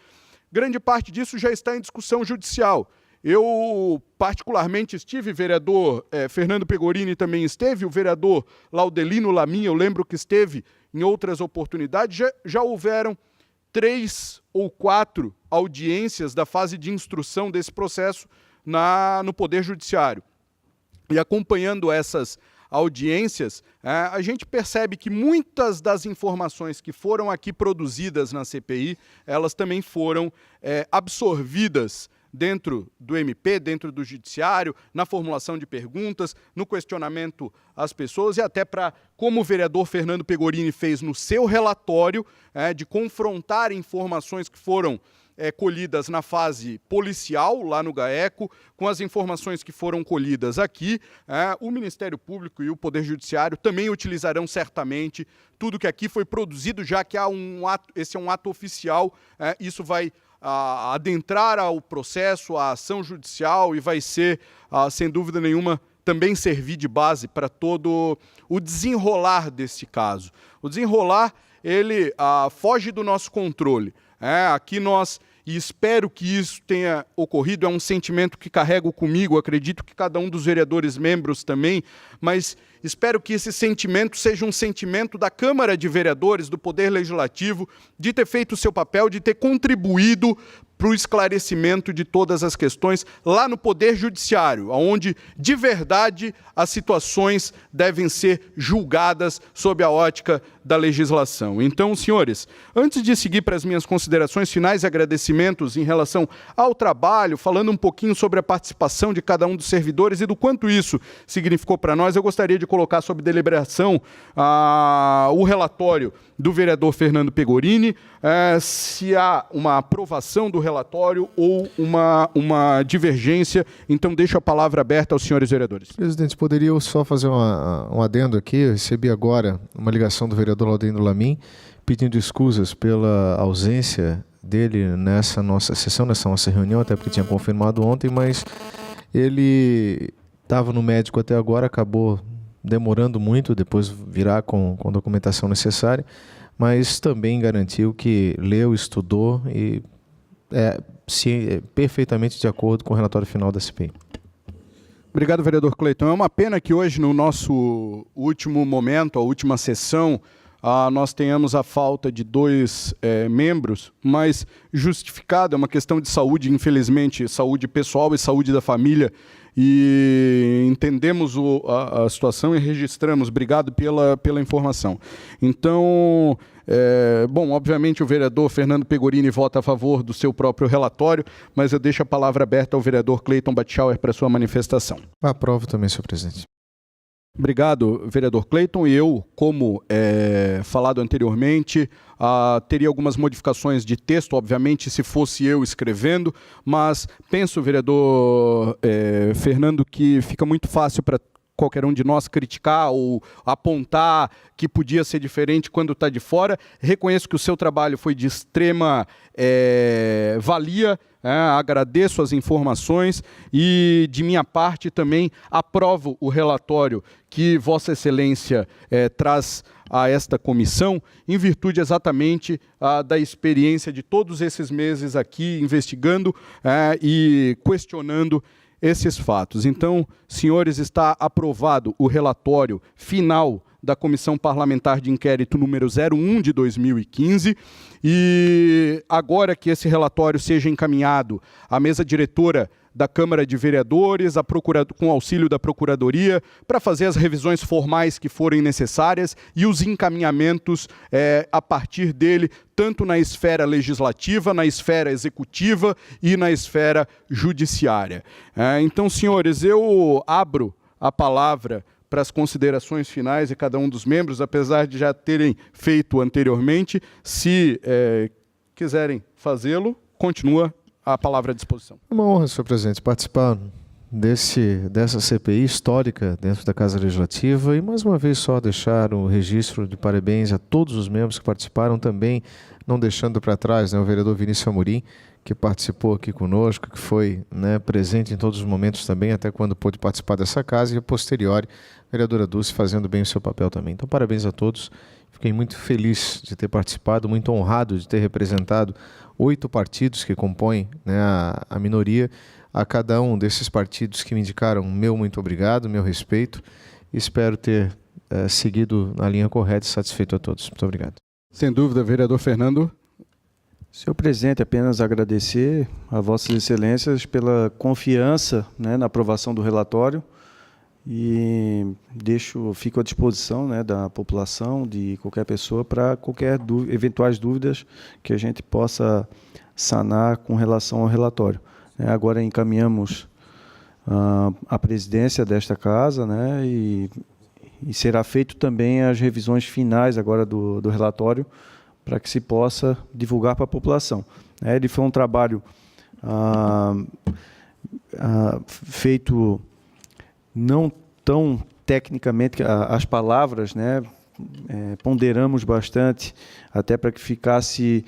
Grande parte disso já está em discussão judicial. Eu, particularmente, estive, vereador Fernando Pegorini também esteve, o vereador Laudelino Lamin, eu lembro que esteve em outras oportunidades, já houveram 3 ou 4 audiências da fase de instrução desse processo no Poder Judiciário. E acompanhando essas audiências, a gente percebe que muitas das informações que foram aqui produzidas na CPI, elas também foram absorvidas dentro do MP, dentro do Judiciário, na formulação de perguntas, no questionamento às pessoas e até para, como o vereador Fernando Pegorini fez no seu relatório, de confrontar informações que foram colhidas na fase policial, lá no GAECO, com as informações que foram colhidas aqui, o Ministério Público e o Poder Judiciário também utilizarão certamente tudo que aqui foi produzido, já que esse é um ato oficial, isso vai adentrar ao processo, à ação judicial e vai ser, sem dúvida nenhuma, também servir de base para todo o desenrolar desse caso. O desenrolar, ele foge do nosso controle. Aqui nós, e espero que isso tenha ocorrido, é um sentimento que carrego comigo, acredito que cada um dos vereadores membros também, mas espero que esse sentimento seja um sentimento da Câmara de Vereadores, do Poder Legislativo, de ter feito o seu papel, de ter contribuído para o esclarecimento de todas as questões lá no Poder Judiciário, onde, de verdade, as situações devem ser julgadas sob a ótica da legislação. Então, senhores, antes de seguir para as minhas considerações finais e agradecimentos em relação ao trabalho, falando um pouquinho sobre a participação de cada um dos servidores e do quanto isso significou para nós, eu gostaria de colocar sob deliberação o relatório do vereador Fernando Pegorini, se há uma aprovação do relatório ou uma divergência. Então, deixo a palavra aberta aos senhores vereadores. Presidente, poderia eu só fazer um adendo aqui? Eu recebi agora uma ligação do vereador Laudelino Lamin pedindo escusas pela ausência dele nessa nossa sessão, nessa nossa reunião, até porque tinha confirmado ontem, mas ele estava no médico até agora, acabou demorando muito, depois virá com a documentação necessária, mas também garantiu que leu, estudou e é perfeitamente de acordo com o relatório final da CPI. Obrigado, vereador Cleiton. É uma pena que hoje, no nosso último momento, a última sessão, nós tenhamos a falta de 2 membros, mas justificado, é uma questão de saúde, infelizmente, saúde pessoal e saúde da família, e entendemos a situação e registramos. Obrigado pela informação. Então, bom, obviamente o vereador Fernando Pegorini vota a favor do seu próprio relatório, mas eu deixo a palavra aberta ao vereador Cleiton Batschauer para sua manifestação. Aprovo também, senhor presidente. Obrigado, vereador Cleiton. E eu, como falado anteriormente, teria algumas modificações de texto, obviamente, se fosse eu escrevendo, mas penso, vereador Fernando, que fica muito fácil para qualquer um de nós criticar ou apontar que podia ser diferente quando está de fora. Reconheço que o seu trabalho foi de extrema valia, agradeço as informações e, de minha parte, também aprovo o relatório que Vossa Excelência traz a esta comissão, em virtude exatamente da experiência de todos esses meses aqui, investigando e questionando esses fatos. Então, senhores, está aprovado o relatório final da Comissão Parlamentar de Inquérito número 01 de 2015, e agora que esse relatório seja encaminhado à mesa diretora da Câmara de Vereadores, com auxílio da Procuradoria, para fazer as revisões formais que forem necessárias e os encaminhamentos a partir dele, tanto na esfera legislativa, na esfera executiva e na esfera judiciária. Então, senhores, eu abro a palavra para as considerações finais de cada um dos membros, apesar de já terem feito anteriormente. Se quiserem fazê-lo, continua a palavra à disposição. É uma honra, senhor presidente, participar dessa CPI histórica dentro da Casa Legislativa e, mais uma vez, só deixar o registro de parabéns a todos os membros que participaram, também não deixando para trás o vereador Vinícius Amorim, que participou aqui conosco, que foi presente em todos os momentos também, até quando pôde participar dessa casa, e a posteriori, a vereadora Dulce fazendo bem o seu papel também. Então, parabéns a todos. Fiquei muito feliz de ter participado, muito honrado de ter representado 8 partidos que compõem a minoria. A cada um desses partidos que me indicaram, meu muito obrigado, meu respeito. Espero ter seguido na linha correta e satisfeito a todos. Muito obrigado. Sem dúvida, vereador Fernando. Senhor presidente, apenas agradecer a Vossas Excelências pela confiança na aprovação do relatório e fico à disposição da população, de qualquer pessoa, para qualquer eventuais dúvidas que a gente possa sanar com relação ao relatório. Agora encaminhamos a presidência desta casa, e será feito também as revisões finais agora do relatório, para que se possa divulgar para a população. Ele foi um trabalho feito não tão tecnicamente, as palavras, ponderamos bastante, até para que ficasse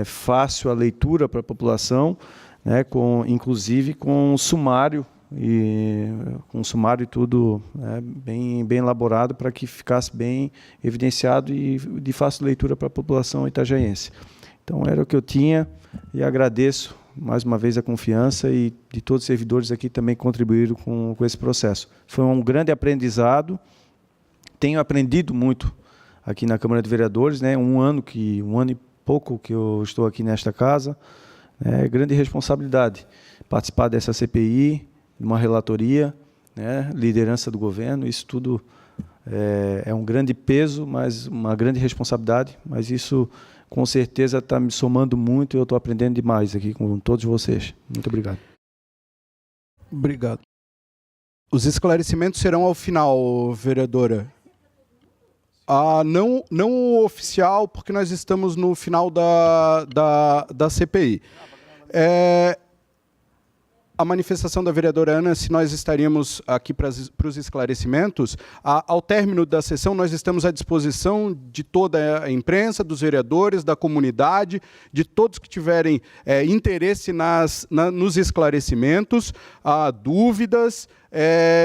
fácil a leitura para a população, inclusive com sumário, e tudo bem elaborado, para que ficasse bem evidenciado e de fácil leitura para a população itajaiense. Então, era o que eu tinha, e agradeço mais uma vez a confiança, e de todos os servidores aqui também contribuíram com esse processo. Foi um grande aprendizado, tenho aprendido muito aqui na Câmara de Vereadores, um ano e pouco que eu estou aqui nesta casa, grande responsabilidade participar dessa CPI, uma relatoria, liderança do governo, isso tudo é um grande peso, mas uma grande responsabilidade, mas isso com certeza está me somando muito, e eu estou aprendendo demais aqui com todos vocês. Muito obrigado. Obrigado. Os esclarecimentos serão ao final, vereadora. Não oficial, porque nós estamos no final da CPI. a manifestação da vereadora Ana, se nós estaríamos aqui para os esclarecimentos. Ao término da sessão, nós estamos à disposição de toda a imprensa, dos vereadores, da comunidade, de todos que tiverem interesse nos esclarecimentos, dúvidas,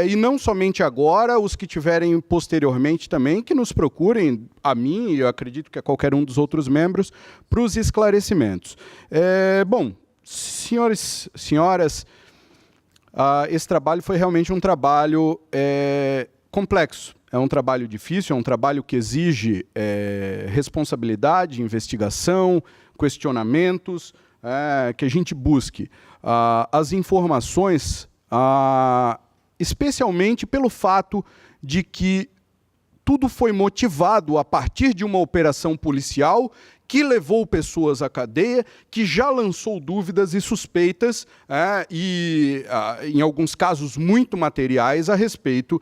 e não somente agora, os que tiverem posteriormente também, que nos procurem, a mim, e eu acredito que a qualquer um dos outros membros, para os esclarecimentos. Bom, senhores, senhoras, esse trabalho foi realmente um trabalho complexo. É um trabalho difícil, é um trabalho que exige responsabilidade, investigação, questionamentos, que a gente busque as informações, especialmente pelo fato de que tudo foi motivado a partir de uma operação policial que levou pessoas à cadeia, que já lançou dúvidas e suspeitas, e, em alguns casos, muito materiais a respeito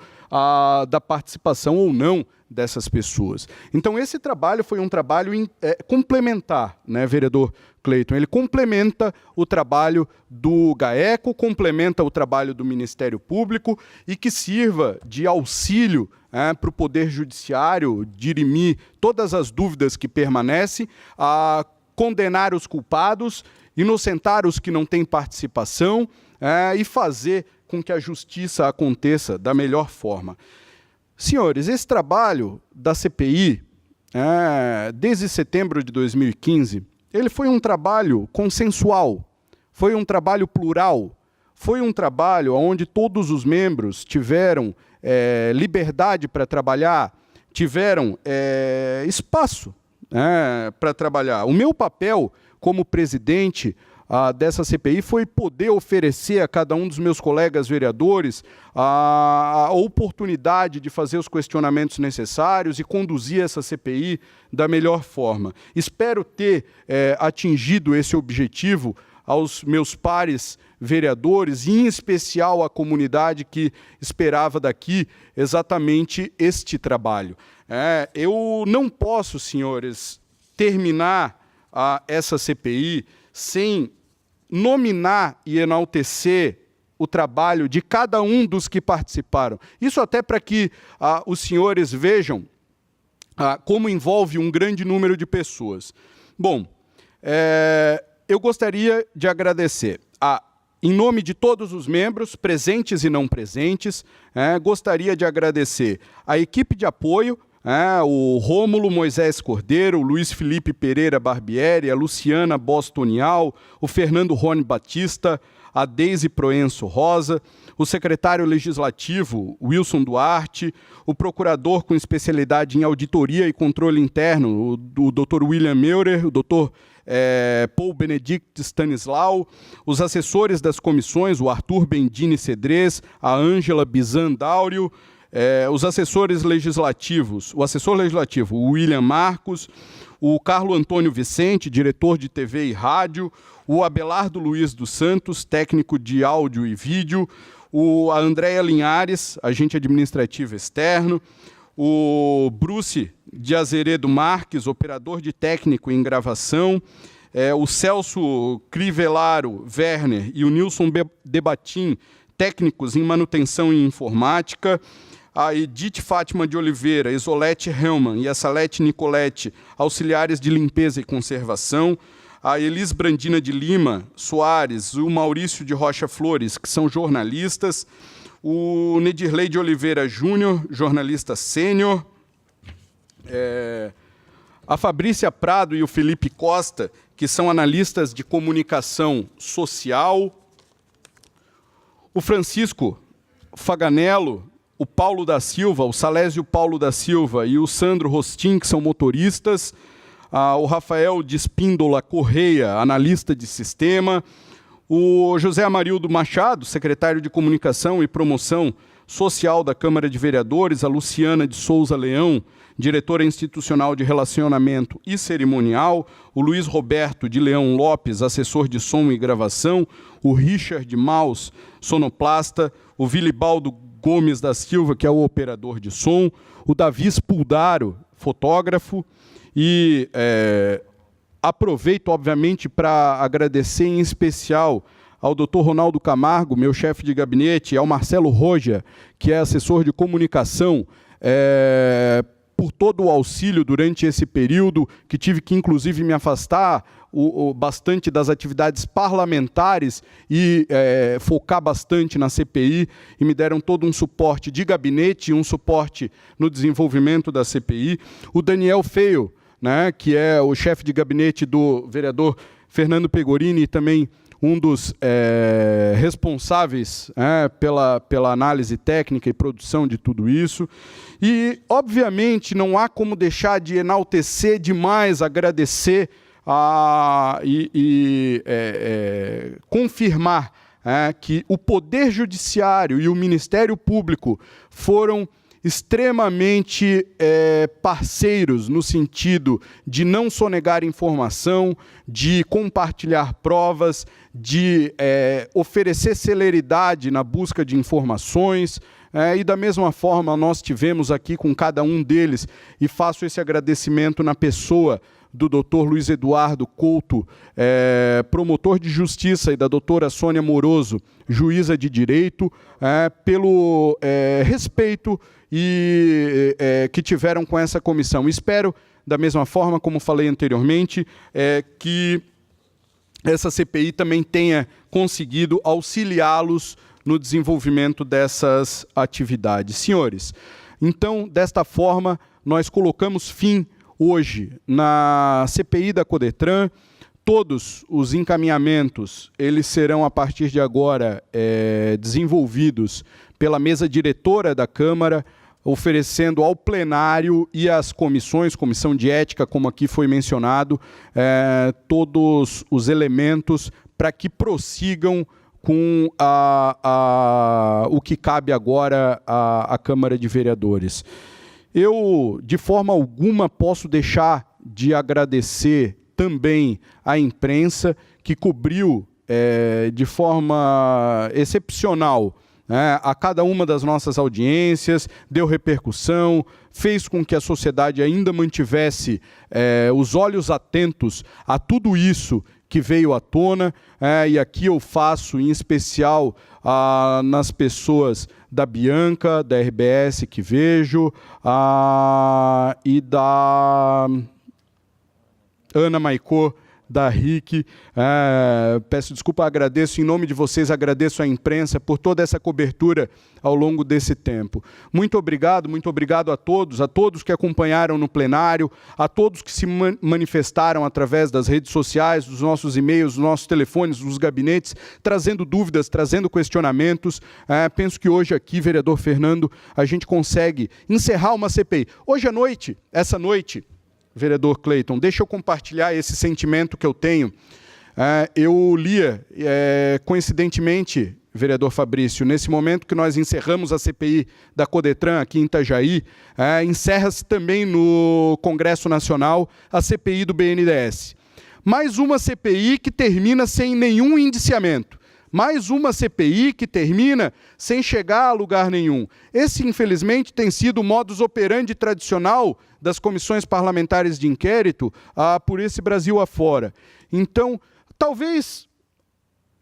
da participação ou não dessas pessoas. Então, esse trabalho foi um trabalho complementar, né, vereador Cleiton? Ele complementa o trabalho do GAECO, complementa o trabalho do Ministério Público e que sirva de auxílio para o Poder Judiciário dirimir todas as dúvidas que permanecem, a condenar os culpados, inocentar os que não têm participação e fazer com que a justiça aconteça da melhor forma. Senhores, esse trabalho da CPI, desde setembro de 2015, ele foi um trabalho consensual, foi um trabalho plural, foi um trabalho onde todos os membros tiveram liberdade para trabalhar, tiveram espaço para trabalhar. O meu papel como presidente dessa CPI foi poder oferecer a cada um dos meus colegas vereadores a oportunidade de fazer os questionamentos necessários e conduzir essa CPI da melhor forma. Espero ter atingido esse objetivo aos meus pares vereadores, e em especial à comunidade que esperava daqui exatamente este trabalho. Eu não posso, senhores, terminar essa CPI sem nominar e enaltecer o trabalho de cada um dos que participaram. Isso até para que os senhores vejam como envolve um grande número de pessoas. Bom, eu gostaria de agradecer, em nome de todos os membros, presentes e não presentes, gostaria de agradecer a equipe de apoio, o Rômulo Moisés Cordeiro, o Luiz Felipe Pereira Barbieri, a Luciana Bostonial, o Fernando Rony Batista, a Deise Proenço Rosa, o secretário legislativo Wilson Duarte, o procurador com especialidade em auditoria e controle interno, o Dr. William Meurer, o Dr. Paul Benedict Stanislau, os assessores das comissões, o Arthur Bendini Cedrez, a Ângela Bizan Dáurio, os assessores legislativos, o assessor legislativo, o William Marcos, o Carlo Antônio Vicente, diretor de TV e rádio, o Abelardo Luiz dos Santos, técnico de áudio e vídeo, a Andréia Linhares, agente administrativo externo, o Bruce de Azeredo Marques, operador de técnico em gravação, o Celso Crivellaro Werner e o Nilson Debatim, técnicos em manutenção e informática, a Edith Fátima de Oliveira, Isolete Helman e a Salete Nicolete, auxiliares de limpeza e conservação, a Elis Brandina de Lima Soares, o Maurício de Rocha Flores, que são jornalistas, o Nedirley de Oliveira Júnior, jornalista sênior, a Fabrícia Prado e o Felipe Costa, que são analistas de comunicação social, o Francisco Faganello, o Paulo da Silva, o Salésio Paulo da Silva e o Sandro Rostin, que são motoristas, o Rafael de Espíndola Correia, analista de sistema, o José Amarildo Machado, secretário de Comunicação e Promoção Social da Câmara de Vereadores, a Luciana de Souza Leão, diretora institucional de Relacionamento e Cerimonial, o Luiz Roberto de Leão Lopes, assessor de som e gravação, o Richard Maus, sonoplasta, o Vilibaldo Gomes da Silva, que é o operador de som, o Davi Spuldaro, fotógrafo, e aproveito, obviamente, para agradecer em especial ao Dr. Ronaldo Camargo, meu chefe de gabinete, e ao Marcelo Roja, que é assessor de comunicação, por todo o auxílio durante esse período, que tive que, inclusive, me afastar bastante das atividades parlamentares e focar bastante na CPI, e me deram todo um suporte de gabinete, um suporte no desenvolvimento da CPI. O Daniel Feio, né, que é o chefe de gabinete do vereador Fernando Pegorini, e também um dos responsáveis pela análise técnica e produção de tudo isso. E, obviamente, não há como deixar de enaltecer demais, agradecer e confirmar que o Poder Judiciário e o Ministério Público foram extremamente parceiros no sentido de não sonegar informação, de compartilhar provas, de oferecer celeridade na busca de informações, e da mesma forma nós tivemos aqui com cada um deles, e faço esse agradecimento na pessoa do Dr. Luiz Eduardo Couto, promotor de justiça, e da doutora Sônia Moroso, juíza de direito, pelo respeito que tiveram com essa comissão. Espero, da mesma forma, como falei anteriormente, que essa CPI também tenha conseguido auxiliá-los no desenvolvimento dessas atividades. Senhores, então, desta forma, nós colocamos fim hoje na CPI da Codetran. Todos os encaminhamentos, eles serão, a partir de agora, desenvolvidos pela mesa diretora da Câmara, oferecendo ao plenário e às comissões, comissão de ética, como aqui foi mencionado, todos os elementos para que prossigam com o que cabe agora à Câmara de Vereadores. Eu, de forma alguma, posso deixar de agradecer também à imprensa, que cobriu de forma excepcional a cada uma das nossas audiências, deu repercussão, fez com que a sociedade ainda mantivesse os olhos atentos a tudo isso que veio à tona, e aqui eu faço em especial nas pessoas da Bianca, da RBS que vejo, e da Ana Maicô, da RIC. Peço desculpa, agradeço em nome de vocês, agradeço à imprensa por toda essa cobertura ao longo desse tempo. Muito obrigado a todos que acompanharam no plenário, a todos que se manifestaram através das redes sociais, dos nossos e-mails, dos nossos telefones, dos gabinetes, trazendo dúvidas, trazendo questionamentos. Penso que hoje aqui, vereador Fernando, a gente consegue encerrar uma CPI. Hoje à noite, essa noite, vereador Cleiton, deixa eu compartilhar esse sentimento que eu tenho. Eu lia, coincidentemente, vereador Fabrício, nesse momento que nós encerramos a CPI da Codetran aqui em Itajaí, encerra-se também no Congresso Nacional a CPI do BNDES. Mais uma CPI que termina sem nenhum indiciamento. Mais uma CPI que termina sem chegar a lugar nenhum. Esse, infelizmente, tem sido o modus operandi tradicional das comissões parlamentares de inquérito por esse Brasil afora. Então, talvez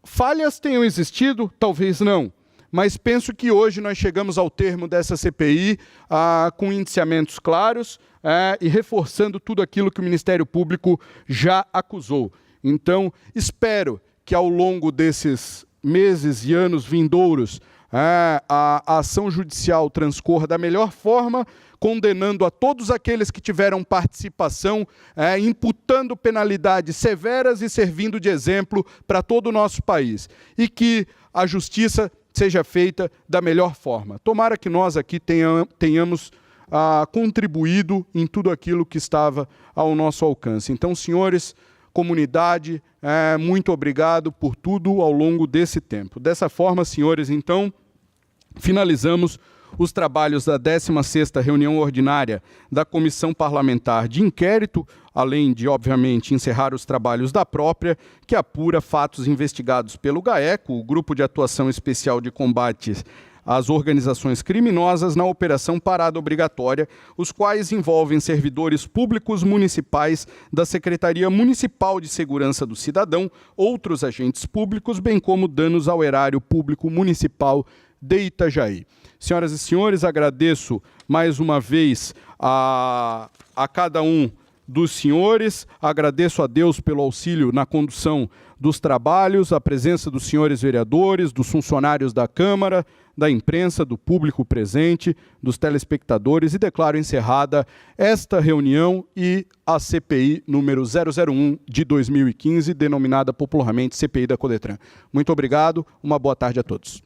falhas tenham existido, talvez não. Mas penso que hoje nós chegamos ao termo dessa CPI com indiciamentos claros e reforçando tudo aquilo que o Ministério Público já acusou. Então, espero que ao longo desses meses e anos vindouros, a ação judicial transcorra da melhor forma, condenando a todos aqueles que tiveram participação, imputando penalidades severas e servindo de exemplo para todo o nosso país. E que a justiça seja feita da melhor forma. Tomara que nós aqui tenhamos contribuído em tudo aquilo que estava ao nosso alcance. Então, senhores, comunidade, muito obrigado por tudo ao longo desse tempo. Dessa forma, senhores, então, finalizamos os trabalhos da 16ª reunião ordinária da Comissão Parlamentar de Inquérito, além de, obviamente, encerrar os trabalhos da própria, que apura fatos investigados pelo GAECO, o Grupo de Atuação Especial de Combate as organizações criminosas na Operação Parada Obrigatória, os quais envolvem servidores públicos municipais da Secretaria Municipal de Segurança do Cidadão, outros agentes públicos, bem como danos ao erário público municipal de Itajaí. Senhoras e senhores, agradeço mais uma vez a cada um dos senhores, agradeço a Deus pelo auxílio na condução dos trabalhos, a presença dos senhores vereadores, dos funcionários da Câmara, da imprensa, do público presente, dos telespectadores, e declaro encerrada esta reunião e a CPI número 001 de 2015, denominada popularmente CPI da Codetran. Muito obrigado, uma boa tarde a todos.